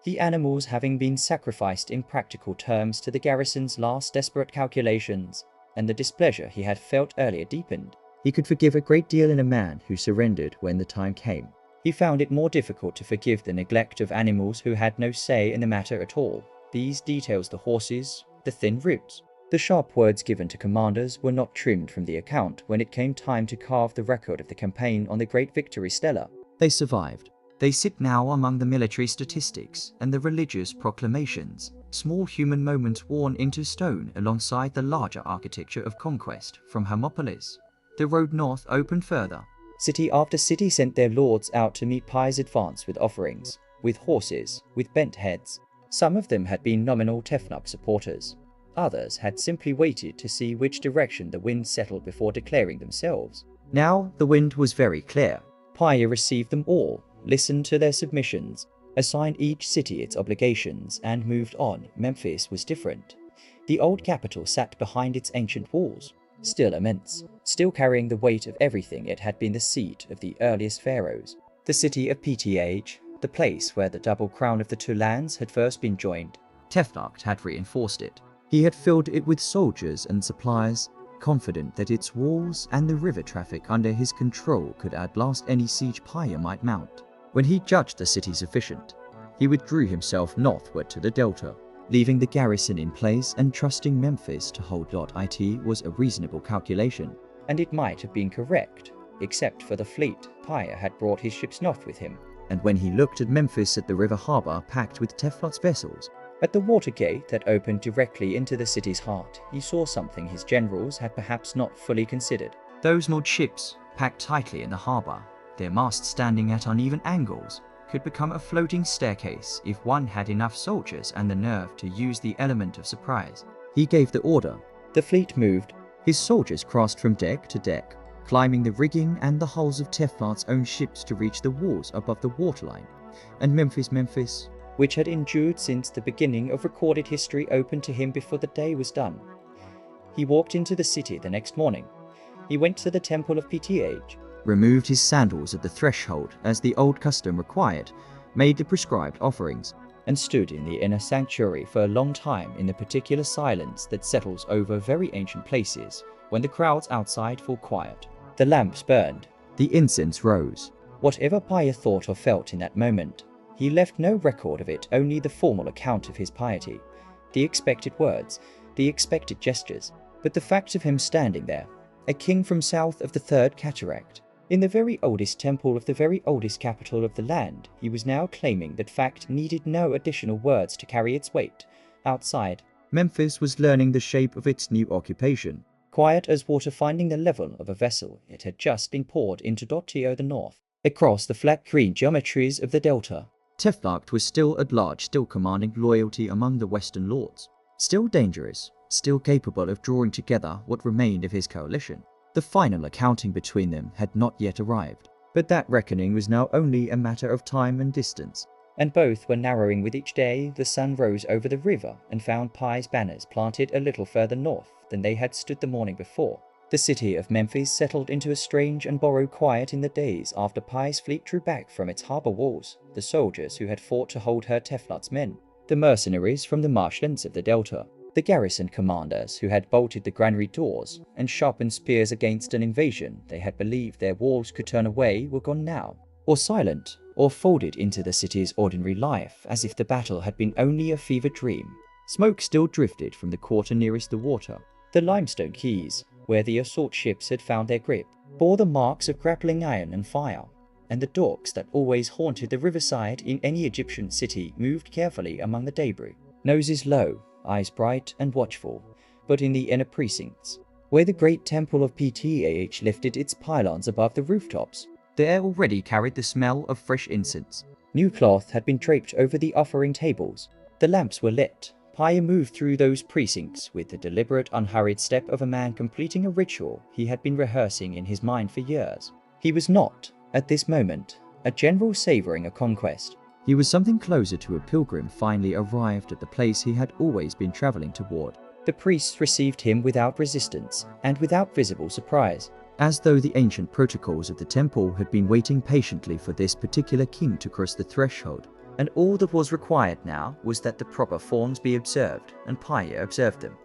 the animals having been sacrificed in practical terms to the garrison's last desperate calculations, and the displeasure he had felt earlier deepened. He could forgive a great deal in a man who surrendered when the time came. He found it more difficult to forgive the neglect of animals who had no say in the matter at all. These details, the horses, the thin roots, the sharp words given to commanders, were not trimmed from the account when it came time to carve the record of the campaign on the great victory stela. They survived. They sit now among the military statistics and the religious proclamations, small human moments worn into stone alongside the larger architecture of conquest. From Hermopolis, the road north opened further. City after city sent their lords out to meet Pi's advance with offerings, with horses, with bent heads. Some of them had been nominal Tefnut supporters. Others had simply waited to see which direction the wind settled before declaring themselves. Now the wind was very clear. Pi received them all, listened to their submissions, assigned each city its obligations, and moved on. Memphis was different. The old capital sat behind its ancient walls, still immense, still carrying the weight of everything. It had been the seat of the earliest pharaohs, the city of PTH, the place where the double crown of the two lands had first been joined. Tefnut had reinforced it. He had filled it with soldiers and supplies, confident that its walls and the river traffic under his control could outlast any siege Pi might mount. When he judged the city sufficient, he withdrew himself northward to the delta, leaving the garrison in place and trusting Memphis to hold. It was a reasonable calculation, and it might have been correct, except for the fleet. Pi had brought his ships north with him. And when he looked at Memphis at the river harbor packed with Tefnut's vessels, at the water gate that opened directly into the city's heart, he saw something his generals had perhaps not fully considered. Those moored ships, packed tightly in the harbor, their masts standing at uneven angles, could become a floating staircase if one had enough soldiers and the nerve to use the element of surprise. He gave the order. The fleet moved. His soldiers crossed from deck to deck, climbing the rigging and the hulls of Teflart's own ships to reach the walls above the waterline. And Memphis, which had endured since the beginning of recorded history, opened to him before the day was done. He walked into the city the next morning. He went to the temple of PTH, removed his sandals at the threshold as the old custom required, made the prescribed offerings, and stood in the inner sanctuary for a long time in the particular silence that settles over very ancient places when the crowds outside fall quiet. The lamps burned. The incense rose. Whatever Paya thought or felt in that moment, he left no record of it, only the formal account of his piety, the expected words, the expected gestures, but the fact of him standing there, a king from south of the third cataract, in the very oldest temple of the very oldest capital of the land. He was now claiming that fact needed no additional words to carry its weight. Outside, Memphis was learning the shape of its new occupation. Quiet as water finding the level of a vessel, it had just been poured into Dotio the north, across the flat green geometries of the delta. Teflart was still at large, still commanding loyalty among the Western lords, still dangerous, still capable of drawing together what remained of his coalition. The final accounting between them had not yet arrived, but that reckoning was now only a matter of time and distance. And both were narrowing with each day. The sun rose over the river and found Pi's banners planted a little further north than they had stood the morning before. The city of Memphis settled into a strange and borrowed quiet in the days after Pi's fleet drew back from its harbour walls, the soldiers who had fought to hold her Teflart's men, the mercenaries from the marshlands of the delta, the garrison commanders who had bolted the granary doors and sharpened spears against an invasion they had believed their walls could turn away were gone now, or silent, or folded into the city's ordinary life as if the battle had been only a fevered dream. Smoke still drifted from the quarter nearest the water. The limestone quays, where the assault ships had found their grip, bore the marks of grappling iron and fire, and the docks that always haunted the riverside in any Egyptian city moved carefully among the debris, noses low, eyes bright and watchful. But in the inner precincts, where the great temple of PTAH lifted its pylons above the rooftops, the air already carried the smell of fresh incense. New cloth had been draped over the offering tables. The lamps were lit. Paya moved through those precincts with the deliberate, unhurried step of a man completing a ritual he had been rehearsing in his mind for years. He was not, at this moment, a general savouring a conquest. He was something closer to a pilgrim finally arrived at the place he had always been travelling toward. The priests received him without resistance and without visible surprise, as though the ancient protocols of the temple had been waiting patiently for this particular king to cross the threshold. And all that was required now was that the proper forms be observed, and Paya observed them.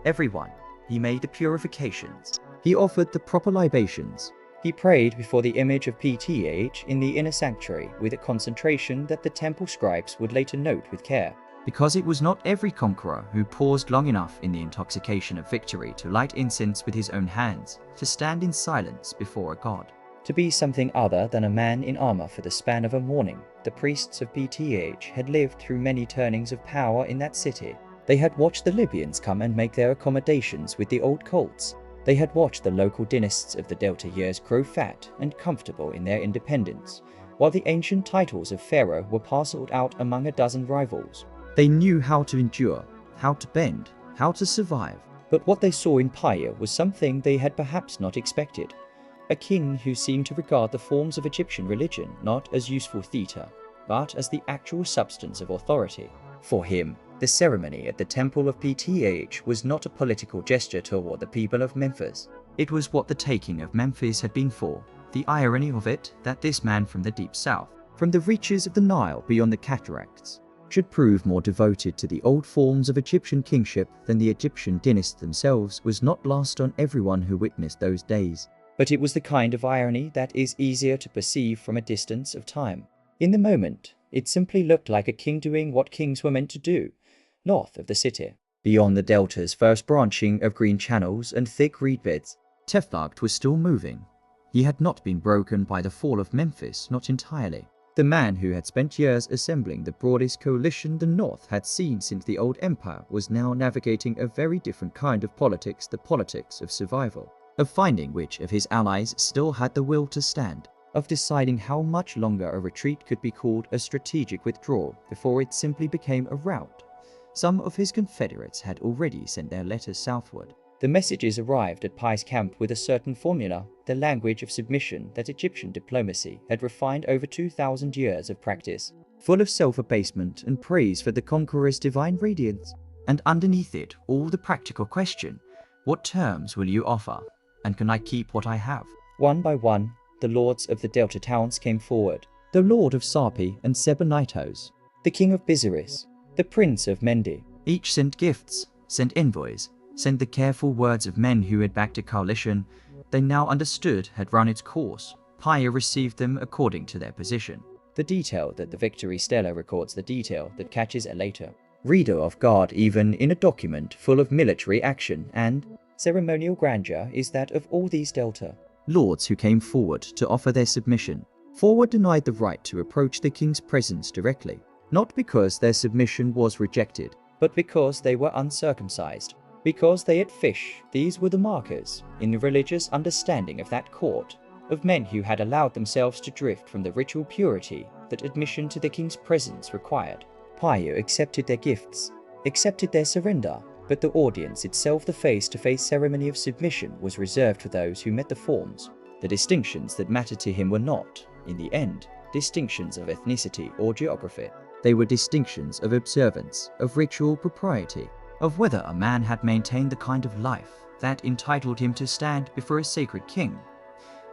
Everyone. He made the purifications. He offered the proper libations. He prayed before the image of PTH in the inner sanctuary with a concentration that the temple scribes would later note with care. Because it was not every conqueror who paused long enough in the intoxication of victory to light incense with his own hands, to stand in silence before a god. To be something other than a man in armor for the span of a morning, the priests of PTH had lived through many turnings of power in that city. They had watched the Libyans come and make their accommodations with the old cults. They had watched the local dynasts of the Delta years grow fat and comfortable in their independence, while the ancient titles of pharaoh were parceled out among a dozen rivals. They knew how to endure, how to bend, how to survive. But what they saw in Paya was something they had perhaps not expected. A king who seemed to regard the forms of Egyptian religion not as useful theatre, but as the actual substance of authority. For him, the ceremony at the temple of PTH was not a political gesture toward the people of Memphis. It was what the taking of Memphis had been for. The irony of it, that this man from the deep south, from the reaches of the Nile beyond the cataracts, should prove more devoted to the old forms of Egyptian kingship than the Egyptian dynasts themselves, was not lost on everyone who witnessed those days. But it was the kind of irony that is easier to perceive from a distance of time. In the moment, it simply looked like a king doing what kings were meant to do, north of the city, beyond the delta's first branching of green channels and thick reed beds. Teflart was still moving. He had not been broken by the fall of Memphis, not entirely. The man who had spent years assembling the broadest coalition the North had seen since the old empire was now navigating a very different kind of politics, the politics of survival, of finding which of his allies still had the will to stand, of deciding how much longer a retreat could be called a strategic withdrawal before it simply became a rout. Some of his confederates had already sent their letters southward. The messages arrived at Pi's camp with a certain formula, the language of submission that Egyptian diplomacy had refined over 2,000 years of practice, full of self-abasement and praise for the conqueror's divine radiance. And underneath it, all the practical question: what terms will you offer? And can I keep what I have? One by one, the lords of the delta towns came forward. The lord of Sarpi and Sebennytos, The king of Bizaris, the prince of Mendi. each sent gifts, sent envoys, sent the careful words of men who had backed a coalition they now understood had run its course. Paya received them according to their position. The detail that the victory stela records the detail that catches a later reader off guard even in a document full of military action and ceremonial grandeur is that of all these delta Lords who came forward to offer their submission. Forward denied the right to approach the king's presence directly, not because their submission was rejected, but because they were uncircumcised, because they ate fish. These were the markers, in the religious understanding of that court, of men who had allowed themselves to drift from the ritual purity that admission to the king's presence required. Paya accepted their gifts, accepted their surrender, but the audience itself, the face-to-face ceremony of submission, was reserved for those who met the forms. The distinctions that mattered to him were not, in the end, distinctions of ethnicity or geography. They were distinctions of observance, of ritual propriety, of whether a man had maintained the kind of life that entitled him to stand before a sacred king.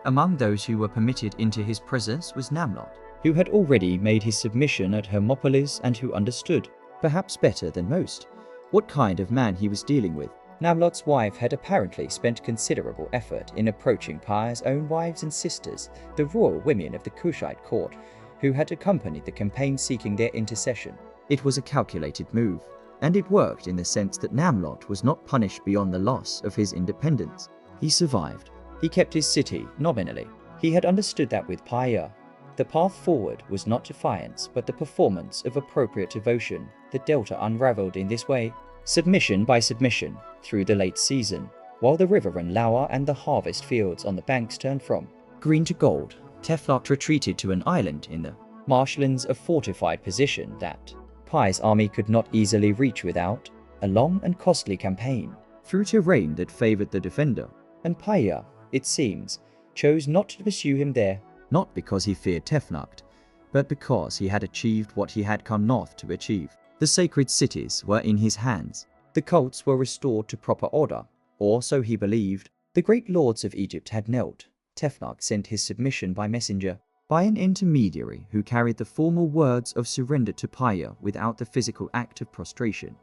Among those who were permitted into his presence was Namlot, who had already made his submission at Hermopolis and who understood, perhaps better than most, what kind of man he was dealing with. Namlot's wife had apparently spent considerable effort in approaching Paya's own wives and sisters, the royal women of the Kushite court, who had accompanied the campaign seeking their intercession. It was a calculated move, and it worked in the sense that Namlot was not punished beyond the loss of his independence. He survived. He kept his city, nominally. He had understood that with Paya, the path forward was not defiance, but the performance of appropriate devotion. The delta unraveled in this way, submission by submission, through the late season, while the river ran lower and the harvest fields on the banks turned from green to gold. Teflot retreated to an island in the marshlands, a fortified position that Paya's army could not easily reach without a long and costly campaign, through terrain that favored the defender. And Paya, it seems, chose not to pursue him there, not because he feared Tefnacht, but because he had achieved what he had come north to achieve. The sacred cities were in his hands. The cults were restored to proper order, or so he believed. The great lords of Egypt had knelt. Tefnacht sent his submission by messenger, by an intermediary who carried the formal words of surrender to Paya without the physical act of prostration,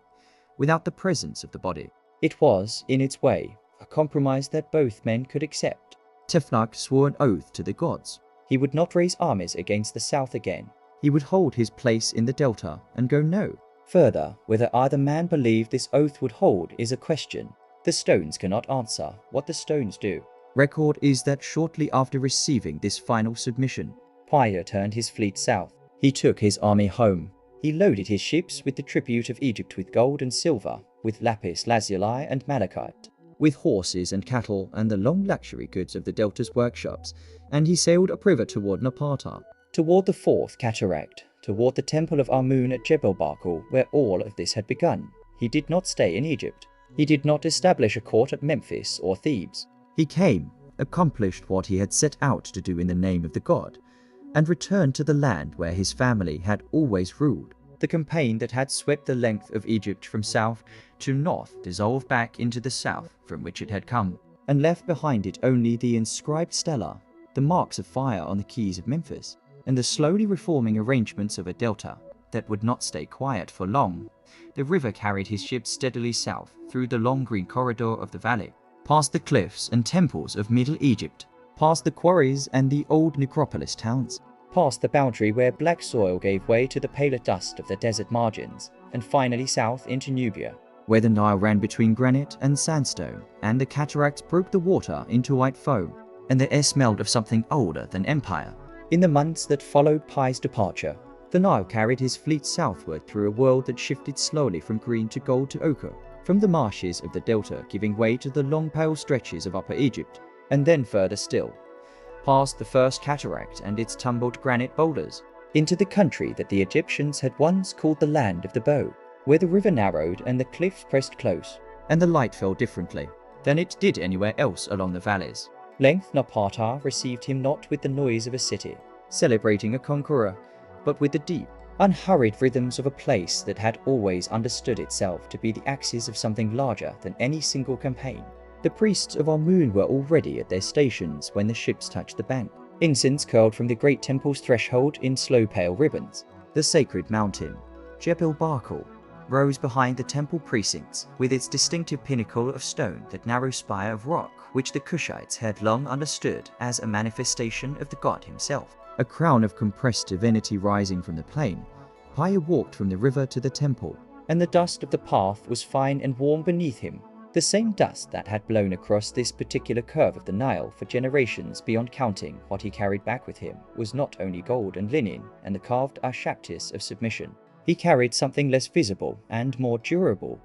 without the presence of the body. It was, in its way, a compromise that both men could accept. Tefnacht swore an oath to the gods. He would not raise armies against the south again. He would hold his place in the delta and go no further. Whether either man believed this oath would hold is a question. The stones cannot answer what the stones do. Record is that shortly after receiving this final submission, Paya turned his fleet south. He took his army home. He loaded his ships with the tribute of Egypt, with gold and silver, with lapis lazuli and malachite, with horses and cattle and the long luxury goods of the delta's workshops, and he sailed upriver toward Napata, toward the fourth cataract, toward the temple of Amun at Jebel Barkal, where all of this had begun. He did not stay in Egypt. He did not establish a court at Memphis or Thebes. He came, accomplished what he had set out to do in the name of the god, and returned to the land where his family had always ruled. The campaign that had swept the length of Egypt from south to north dissolved back into the south from which it had come, and left behind it only the inscribed stela, the marks of fire on the keys of Memphis, and the slowly reforming arrangements of a delta that would not stay quiet for long. The river carried his ships steadily south through the long green corridor of the valley, past the cliffs and temples of Middle Egypt, past the quarries and the old necropolis towns, past the boundary where black soil gave way to the paler dust of the desert margins, and finally south into Nubia, where the Nile ran between granite and sandstone, and the cataracts broke the water into white foam, and the air smelled of something older than empire. In the months that followed Pi's departure, the Nile carried his fleet southward through a world that shifted slowly from green to gold to ochre, from the marshes of the delta giving way to the long pale stretches of Upper Egypt, and then further still, past the first cataract and its tumbled granite boulders, into the country that the Egyptians had once called the land of the bow, where the river narrowed and the cliffs pressed close, and the light fell differently. than it did anywhere else along the valleys. Length Napata received him not with the noise of a city, celebrating a conqueror, but with the deep, unhurried rhythms of a place that had always understood itself to be the axis of something larger than any single campaign. The priests of Amun were already at their stations when the ships touched the bank. Incense curled from the great temple's threshold in slow pale ribbons. The sacred mountain, Jebel Barkal, rose behind the temple precincts with its distinctive pinnacle of stone, that narrow spire of rock which the Kushites had long understood as a manifestation of the god himself. A crown of compressed divinity rising from the plain, Paya walked from the river to the temple, and the dust of the path was fine and warm beneath him, the same dust that had blown across this particular curve of the Nile for generations beyond counting. What he carried back with him was not only gold and linen and the carved ashaptis of submission. He carried something less visible and more durable,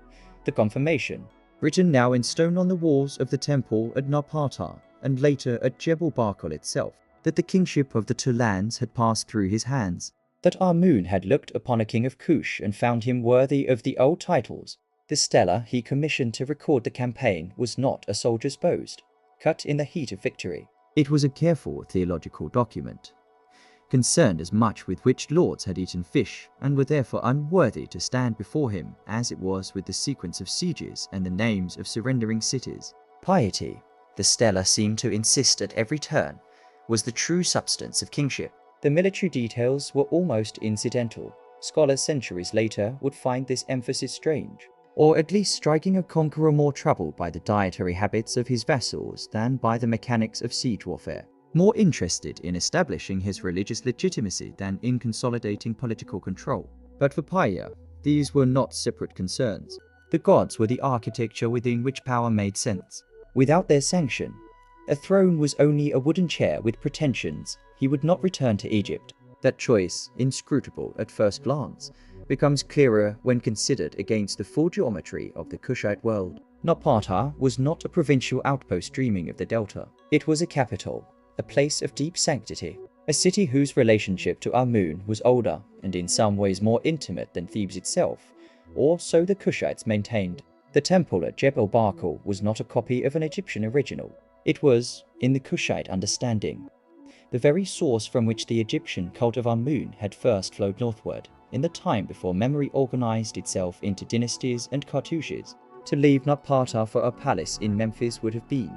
the confirmation, written now in stone on the walls of the temple at Napata and later at Jebel Barkal itself, that the kingship of the two lands had passed through his hands, that Amun had looked upon a king of Kush and found him worthy of the old titles. The stela he commissioned to record the campaign was not a soldier's boast, cut in the heat of victory. It was a careful theological document, concerned as much with which lords had eaten fish and were therefore unworthy to stand before him as it was with the sequence of sieges and the names of surrendering cities. Piety, the stela seemed to insist at every turn, was the true substance of kingship. The military details were almost incidental. Scholars centuries later would find this emphasis strange, or at least striking a conqueror more troubled by the dietary habits of his vassals than by the mechanics of siege warfare, more interested in establishing his religious legitimacy than in consolidating political control. But for Paya, these were not separate concerns. The gods were the architecture within which power made sense. Without their sanction, a throne was only a wooden chair with pretensions. He would not return to Egypt. That choice, inscrutable at first glance, becomes clearer when considered against the full geometry of the Kushite world. Napata was not a provincial outpost dreaming of the delta. It was a capital, a place of deep sanctity, a city whose relationship to Amun was older and in some ways more intimate than Thebes itself, or so the Kushites maintained. The temple at Jebel Barkal was not a copy of an Egyptian original. It was, in the Kushite understanding, the very source from which the Egyptian cult of Amun had first flowed northward, in the time before memory organized itself into dynasties and cartouches. To leave Napata for a palace in Memphis would have been,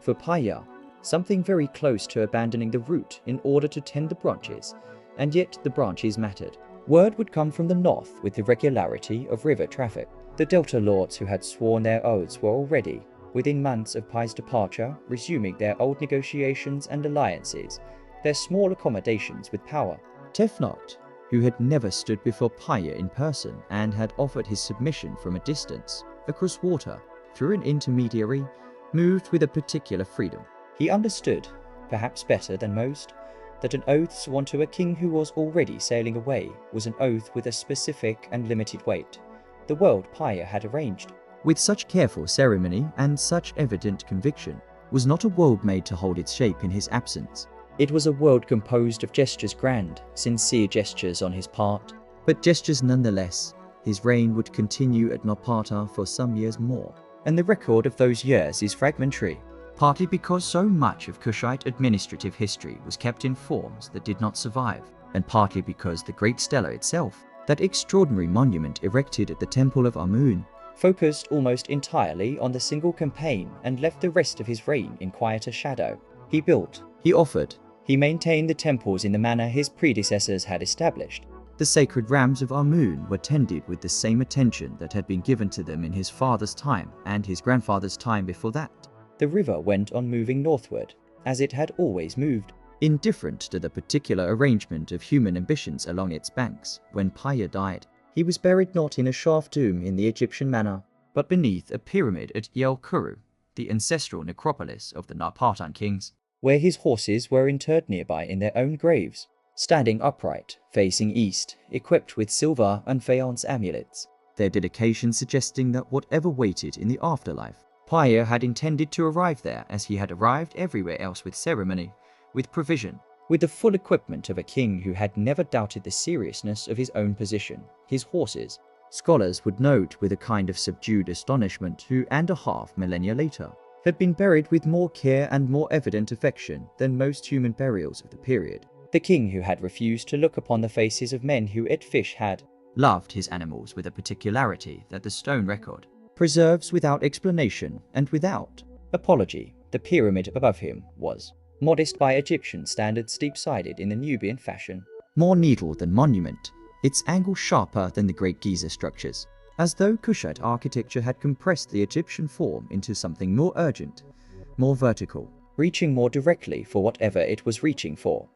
for Paya, something very close to abandoning the root in order to tend the branches, and yet the branches mattered. Word would come from the north with the regularity of river traffic. The Delta lords who had sworn their oaths were already, within months of Pi's departure, resuming their old negotiations and alliances, their small accommodations with power. Tefnut, who had never stood before Paya in person and had offered his submission from a distance, across water, through an intermediary, moved with a particular freedom. He understood, perhaps better than most, that an oath sworn to a king who was already sailing away was an oath with a specific and limited weight. The world Paya had arranged, with such careful ceremony and such evident conviction, was not a world made to hold its shape in his absence. It was a world composed of gestures, grand, sincere gestures on his part, but gestures nonetheless. His reign would continue at Napata for some years more, and the record of those years is fragmentary, partly because so much of Kushite administrative history was kept in forms that did not survive, and partly because the great stela itself, that extraordinary monument erected at the temple of Amun, focused almost entirely on the single campaign and left the rest of his reign in quieter shadow. He built, he offered, he maintained the temples in the manner his predecessors had established. The sacred rams of Amun were tended with the same attention that had been given to them in his father's time and his grandfather's time before that. The river went on moving northward, as it had always moved, indifferent to the particular arrangement of human ambitions along its banks. When Paya died, he was buried not in a shaft tomb in the Egyptian manner, but beneath a pyramid at El Kuru, the ancestral necropolis of the Napatan kings, where his horses were interred nearby in their own graves, standing upright, facing east, equipped with silver and faience amulets, their dedication suggesting that whatever waited in the afterlife, Paya had intended to arrive there as he had arrived everywhere else, with ceremony, with provision, with the full equipment of a king who had never doubted the seriousness of his own position, his horses, Scholars would note with a kind of subdued astonishment 2.5 millennia later, had been buried with more care and more evident affection than most human burials of the period. The king who had refused to look upon the faces of men who ate fish had loved his animals with a particularity that the stone record preserves without explanation and without apology. The pyramid above him was modest by Egyptian standards, steep-sided in the Nubian fashion. more needle than monument, its angle sharper than the great Giza structures, as though Kushite architecture had compressed the Egyptian form into something more urgent, more vertical, reaching more directly for whatever it was reaching for.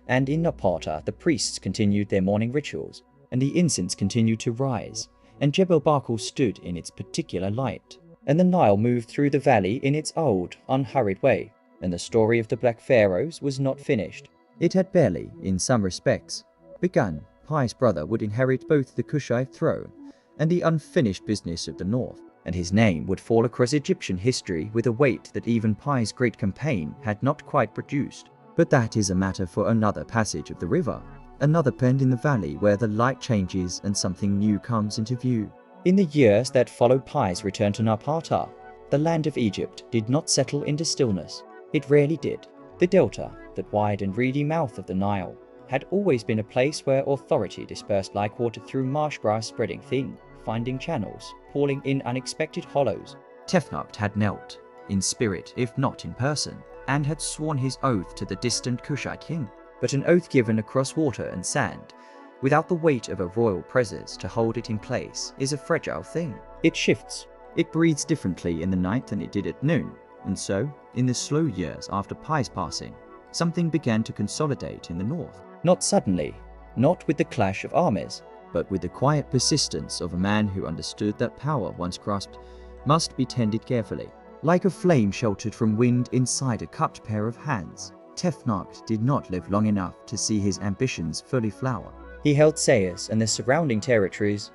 And in Napata, the priests continued their morning rituals, and the incense continued to rise, and Jebel Barkal stood in its particular light, and the Nile moved through the valley in its old, unhurried way, and the story of the Black Pharaohs was not finished. It had barely, in some respects, begun. Pi's brother would inherit both the Kushite throne and the unfinished business of the north, and his name would fall across Egyptian history with a weight that even Pi's great campaign had not quite produced. But that is a matter for another passage of the river, another bend in the valley where the light changes and something new comes into view. In the years that followed Pi's return to Napata, the land of Egypt did not settle into stillness. It rarely did. The delta, that wide and reedy mouth of the Nile, had always been a place where authority dispersed like water through marsh grass spreading thin, finding channels, falling in unexpected hollows. Tefnakht had knelt, in spirit if not in person, and had sworn his oath to the distant Kushite king. But an oath given across water and sand, without the weight of a royal presence to hold it in place, is a fragile thing. It shifts. It breathes differently in the night than it did at noon, and so, in the slow years after Pi's passing, something began to consolidate in the north. Not suddenly, not with the clash of armies, but with the quiet persistence of a man who understood that power once grasped must be tended carefully. Like a flame sheltered from wind inside a cupped pair of hands, Tefnakht did not live long enough to see his ambitions fully flower. He held Sais and the surrounding territories,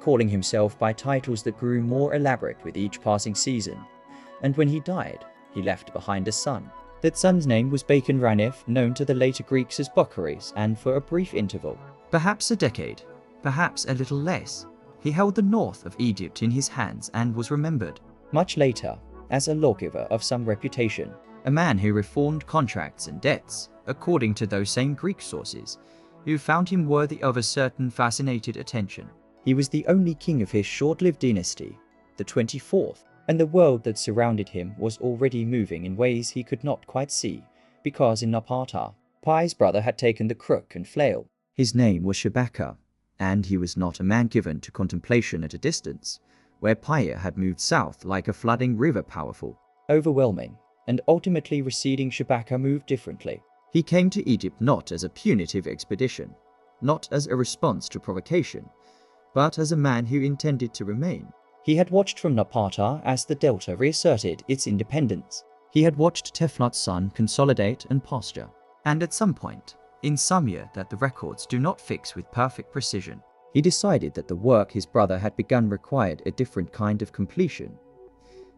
calling himself by titles that grew more elaborate with each passing season, and when he died, he left behind a son. That son's name was Bacon Ranef, known to the later Greeks as Boccharis, and for a brief interval, perhaps a decade, perhaps a little less, he held the north of Egypt in his hands and was remembered. Much later, as a lawgiver of some reputation, a man who reformed contracts and debts, according to those same Greek sources, who found him worthy of a certain fascinated attention. He was the only king of his short-lived dynasty, the 24th, and the world that surrounded him was already moving in ways he could not quite see, because in Napata, Pi's brother had taken the crook and flail. His name was Shabaka, and he was not a man given to contemplation at a distance, where Pi had moved south like a flooding river powerful, overwhelming, and ultimately receding. Shabaka moved differently. He came to Egypt not as a punitive expedition, not as a response to provocation, but as a man who intended to remain. He had watched from Napata as the Delta reasserted its independence. He had watched Tefnakh's son consolidate and posture, and at some point, in some year that the records do not fix with perfect precision, he decided that the work his brother had begun required a different kind of completion.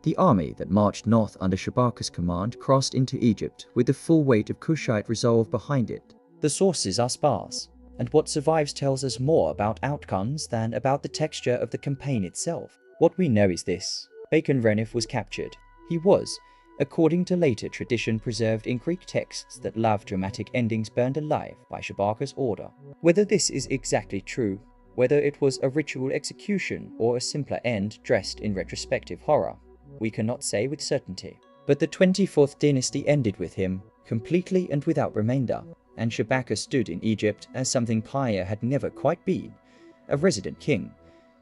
The army that marched north under Shabaka's command crossed into Egypt with the full weight of Kushite resolve behind it. The sources are sparse, and what survives tells us more about outcomes than about the texture of the campaign itself. What we know is this: Bacon Ranef was captured. He was, according to later tradition preserved in Greek texts that love dramatic endings, burned alive by Shabaka's order. Whether this is exactly true, whether it was a ritual execution or a simpler end dressed in retrospective horror, we cannot say with certainty. But the 24th dynasty ended with him, completely and without remainder, and Shabaka stood in Egypt as something Pi had never quite been, a resident king.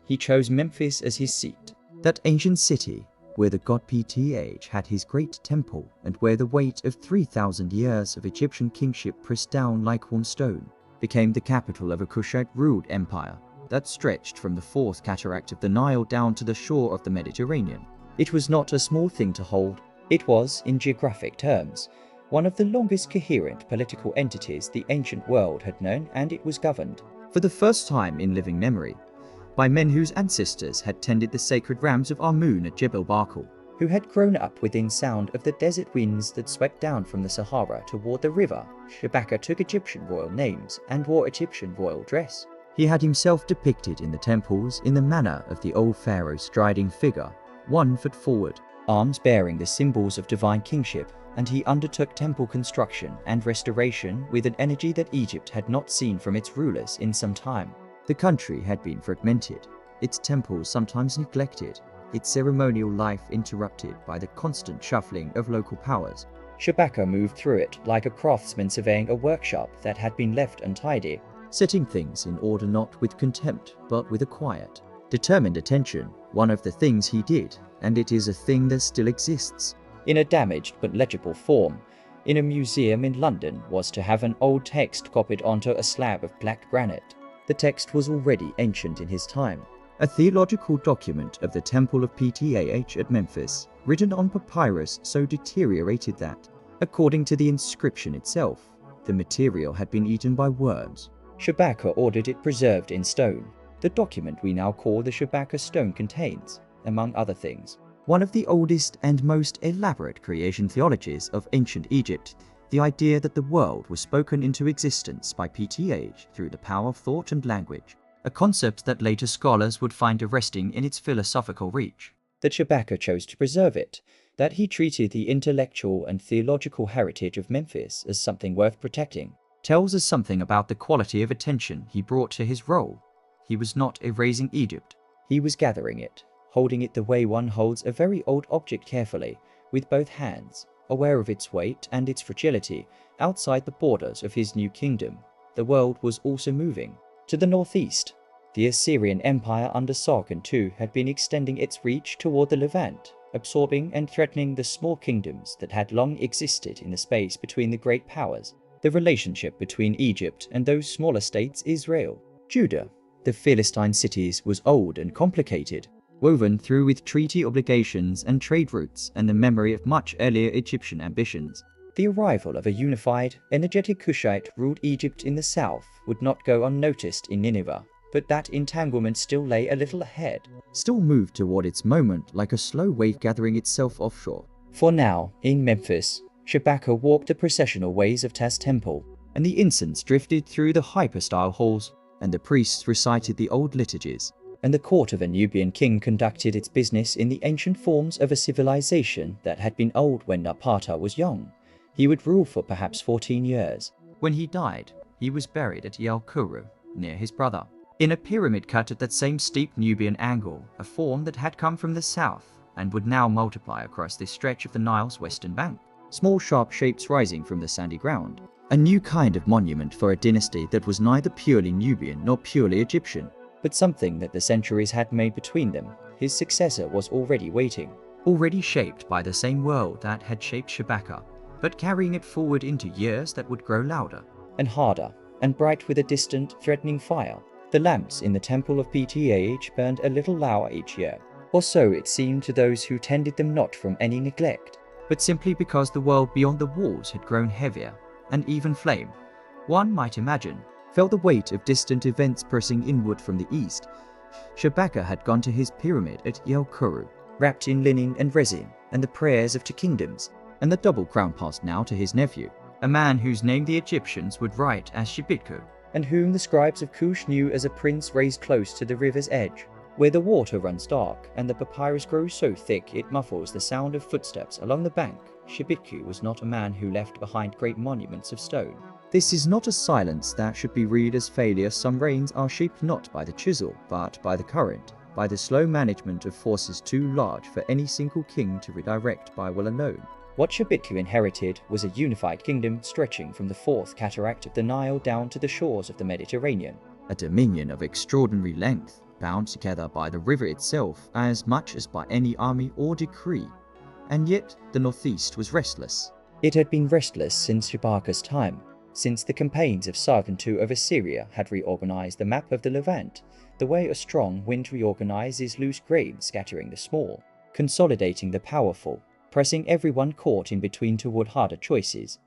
He chose Memphis as his seat, that ancient city where the god Pth had his great temple and where the weight of 3,000 years of Egyptian kingship pressed down like one stone, became the capital of a Kushite-ruled empire that stretched from the fourth cataract of the Nile down to the shore of the Mediterranean. It was not a small thing to hold. It was, in geographic terms, one of the longest coherent political entities the ancient world had known, and it was governed, for the first time in living memory, by men whose ancestors had tended the sacred rams of Amun at Jebel Barkal, who had grown up within sound of the desert winds that swept down from the Sahara toward the river. Shabaka took Egyptian royal names and wore Egyptian royal dress. He had himself depicted in the temples in the manner of the old pharaoh's striding figure, 1 foot forward, arms bearing the symbols of divine kingship, and he undertook temple construction and restoration with an energy that Egypt had not seen from its rulers in some time. The country had been fragmented, its temples sometimes neglected, its ceremonial life interrupted by the constant shuffling of local powers. Shabaka moved through it like a craftsman surveying a workshop that had been left untidy, setting things in order not with contempt, but with a quiet, determined attention, one of the things he did, and it is a thing that still exists. In a damaged but legible form, in a museum in London, was to have an old text copied onto a slab of black granite. The text was already ancient in his time, a theological document of the Temple of Ptah at Memphis, written on papyrus so deteriorated that, according to the inscription itself, the material had been eaten by worms. Shabaka ordered it preserved in stone. The document we now call the Shabaka stone contains, among other things, one of the oldest and most elaborate creation theologies of ancient Egypt, the idea that the world was spoken into existence by Ptah through the power of thought and language, a concept that later scholars would find arresting in its philosophical reach. That Shabaka chose to preserve it, that he treated the intellectual and theological heritage of Memphis as something worth protecting, tells us something about the quality of attention he brought to his role. He was not erasing Egypt. He was gathering it, holding it the way one holds a very old object carefully, with both hands, aware of its weight and its fragility, outside the borders of his new kingdom. The world was also moving. To the northeast, the Assyrian Empire under Sargon II had been extending its reach toward the Levant, absorbing and threatening the small kingdoms that had long existed in the space between the great powers. The relationship between Egypt and those smaller states, Israel, Judah, the Philistine cities, was old and complicated, woven through with treaty obligations and trade routes and the memory of much earlier Egyptian ambitions. The arrival of a unified, energetic Kushite ruled Egypt in the south would not go unnoticed in Nineveh, but that entanglement still lay a little ahead, still moved toward its moment like a slow wave gathering itself offshore. For now, in Memphis, Shabaka walked the processional ways of Taz Temple, and the incense drifted through the hyper-style halls, and the priests recited the old liturgies, and the court of a Nubian king conducted its business in the ancient forms of a civilization that had been old when Napata was young. He would rule for perhaps 14 years. When he died, he was buried at El Kuru, near his brother, in a pyramid cut at that same steep Nubian angle, a form that had come from the south and would now multiply across this stretch of the Nile's western bank. Small sharp shapes rising from the sandy ground. A new kind of monument for a dynasty that was neither purely Nubian nor purely Egyptian, but something that the centuries had made between them. His successor was already waiting. Already shaped by the same world that had shaped Shabaka, but carrying it forward into years that would grow louder and harder and bright with a distant, threatening fire. The lamps in the temple of Ptah burned a little lower each year, or so it seemed to those who tended them, not from any neglect, but simply because the world beyond the walls had grown heavier, and even flame, one might imagine, felt the weight of distant events pressing inward from the east. Shabaka had gone to his pyramid at El Kuru, wrapped in linen and resin, and the prayers of 2 kingdoms, and the double crown passed now to his nephew, a man whose name the Egyptians would write as Shibitku, and whom the scribes of Kush knew as a prince raised close to the river's edge, where the water runs dark and the papyrus grows so thick it muffles the sound of footsteps along the bank. Shibitku was not a man who left behind great monuments of stone. This is not a silence that should be read as failure. Some reigns are shaped not by the chisel, but by the current, by the slow management of forces too large for any single king to redirect by will alone. What Shibitku inherited was a unified kingdom stretching from the 4th cataract of the Nile down to the shores of the Mediterranean. A dominion of extraordinary length, bound together by the river itself as much as by any army or decree. And yet the northeast was restless. It had been restless since Shabaka's time, since the campaigns of Sargon II of Assyria had reorganized the map of the Levant, the way a strong wind reorganizes loose grain scattering the small, consolidating the powerful, pressing everyone caught in between toward harder choices.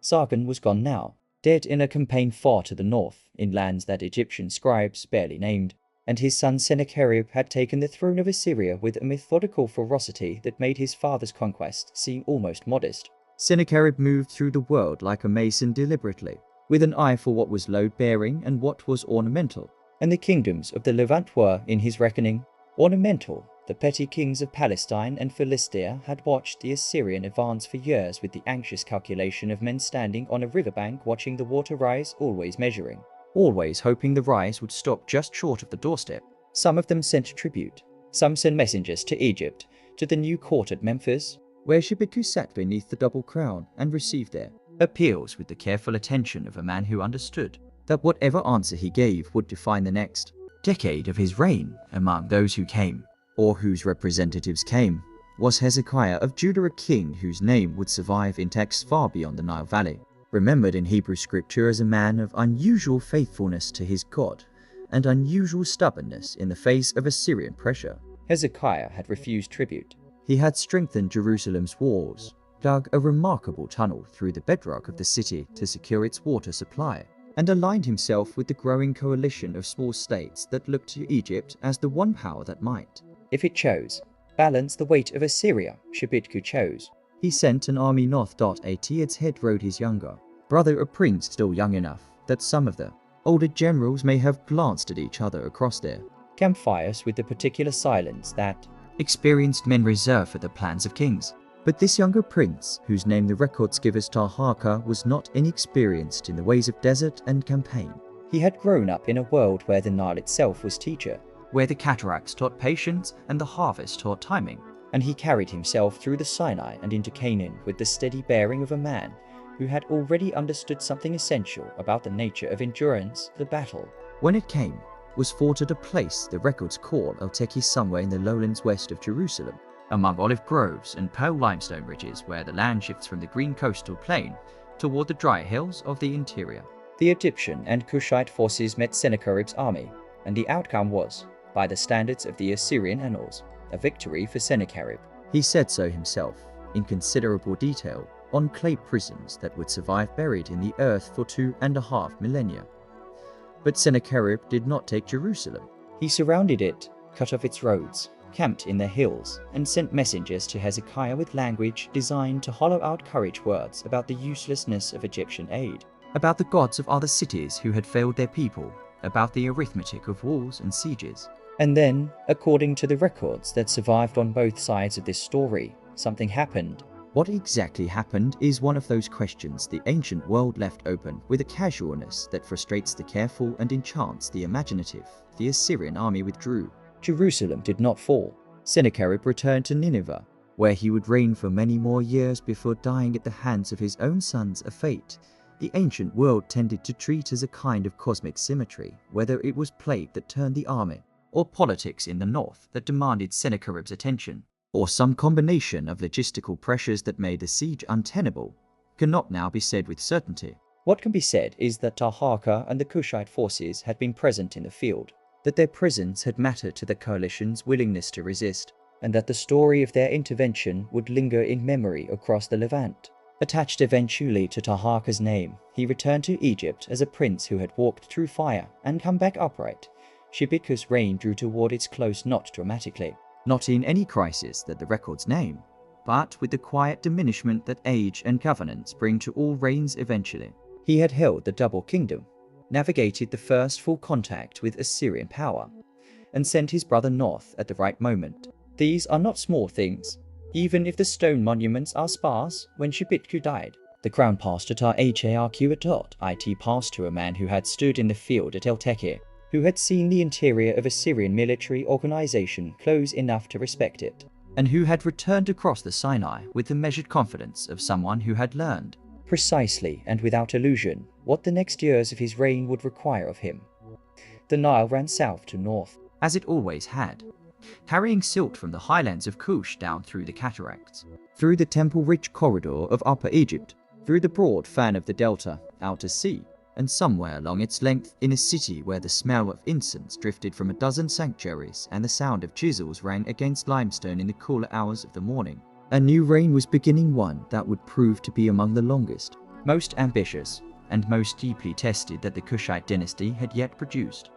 Sargon was gone now, dead in a campaign far to the north, in lands that Egyptian scribes barely named, and his son Sennacherib had taken the throne of Assyria with a methodical ferocity that made his father's conquest seem almost modest. Sennacherib moved through the world like a mason deliberately, with an eye for what was load-bearing and what was ornamental. and the kingdoms of the Levant were, in his reckoning, ornamental. The petty kings of Palestine and Philistia had watched the Assyrian advance for years with the anxious calculation of men standing on a riverbank watching the water rise, always measuring, always hoping the rise would stop just short of the doorstep. Some of them sent tribute. Some sent messengers to Egypt, to the new court at Memphis, where Shibitku sat beneath the double crown and received their appeals with the careful attention of a man who understood that whatever answer he gave would define the next decade of his reign. Among those who came, or whose representatives came, was Hezekiah of Judah, a king whose name would survive in texts far beyond the Nile Valley, remembered in Hebrew scripture as a man of unusual faithfulness to his God and unusual stubbornness in the face of Assyrian pressure. Hezekiah had refused tribute. He had strengthened Jerusalem's walls, dug a remarkable tunnel through the bedrock of the city to secure its water supply, and aligned himself with the growing coalition of small states that looked to Egypt as the one power that might, if it chose, balance the weight of Assyria. Shibitku chose. He sent an army north. At its head rode his younger brother, a prince still young enough that some of the older generals may have glanced at each other across their campfires with the particular silence that experienced men reserve for the plans of kings. But this younger prince, whose name the records give us Taharka, was not inexperienced in the ways of desert and campaign. He had grown up in a world where the Nile itself was teacher, where the cataracts taught patience and the harvest taught timing. And he carried himself through the Sinai and into Canaan with the steady bearing of a man who had already understood something essential about the nature of endurance. The battle, when it came, was fought at a place the records call El Teki, somewhere in the lowlands west of Jerusalem, among olive groves and pearl limestone ridges where the land shifts from the green coastal plain toward the dry hills of the interior. The Egyptian and Kushite forces met Sennacherib's army, and the outcome was, by the standards of the Assyrian annals, a victory for Sennacherib. He said so himself, in considerable detail, on clay prisons that would survive buried in the earth for 2.5 millennia. But Sennacherib did not take Jerusalem. He surrounded it, cut off its roads, camped in the hills, and sent messengers to Hezekiah with language designed to hollow out courage words about the uselessness of Egyptian aid, about the gods of other cities who had failed their people, about the arithmetic of wars and sieges. And then, according to the records that survived on both sides of this story, something happened. What exactly happened is one of those questions the ancient world left open with a casualness that frustrates the careful and enchants the imaginative. The Assyrian army withdrew. Jerusalem did not fall. Sennacherib returned to Nineveh, where he would reign for many more years before dying at the hands of his own sons, a fate the ancient world tended to treat as a kind of cosmic symmetry, whether it was plague that turned the army, or politics in the north that demanded Sennacherib's attention, or some combination of logistical pressures that made the siege untenable, cannot now be said with certainty. What can be said is that Taharka and the Kushite forces had been present in the field, that their presence had mattered to the coalition's willingness to resist, and that the story of their intervention would linger in memory across the Levant. Attached eventually to Taharka's name, he returned to Egypt as a prince who had walked through fire and come back upright. Shibitku's reign drew toward its close not dramatically, not in any crisis that the records name, but with the quiet diminishment that age and governance bring to all reigns eventually. He had held the double kingdom, navigated the first full contact with Assyrian power, and sent his brother north at the right moment. These are not small things. Even if the stone monuments are sparse, when Shibitku died, the crown passed to It passed to a man who had stood in the field at El Teki, who had seen the interior of Assyrian military organization close enough to respect it, and who had returned across the Sinai with the measured confidence of someone who had learned, precisely and without illusion, what the next years of his reign would require of him. The Nile ran south to north, as it always had, carrying silt from the highlands of Kush down through the cataracts, through the temple-rich corridor of Upper Egypt, through the broad fan of the delta, out to sea, and somewhere along its length in a city where the smell of incense drifted from a dozen sanctuaries and the sound of chisels rang against limestone in the cooler hours of the morning. A new reign was beginning, one that would prove to be among the longest, most ambitious, and most deeply tested that the Kushite dynasty had yet produced.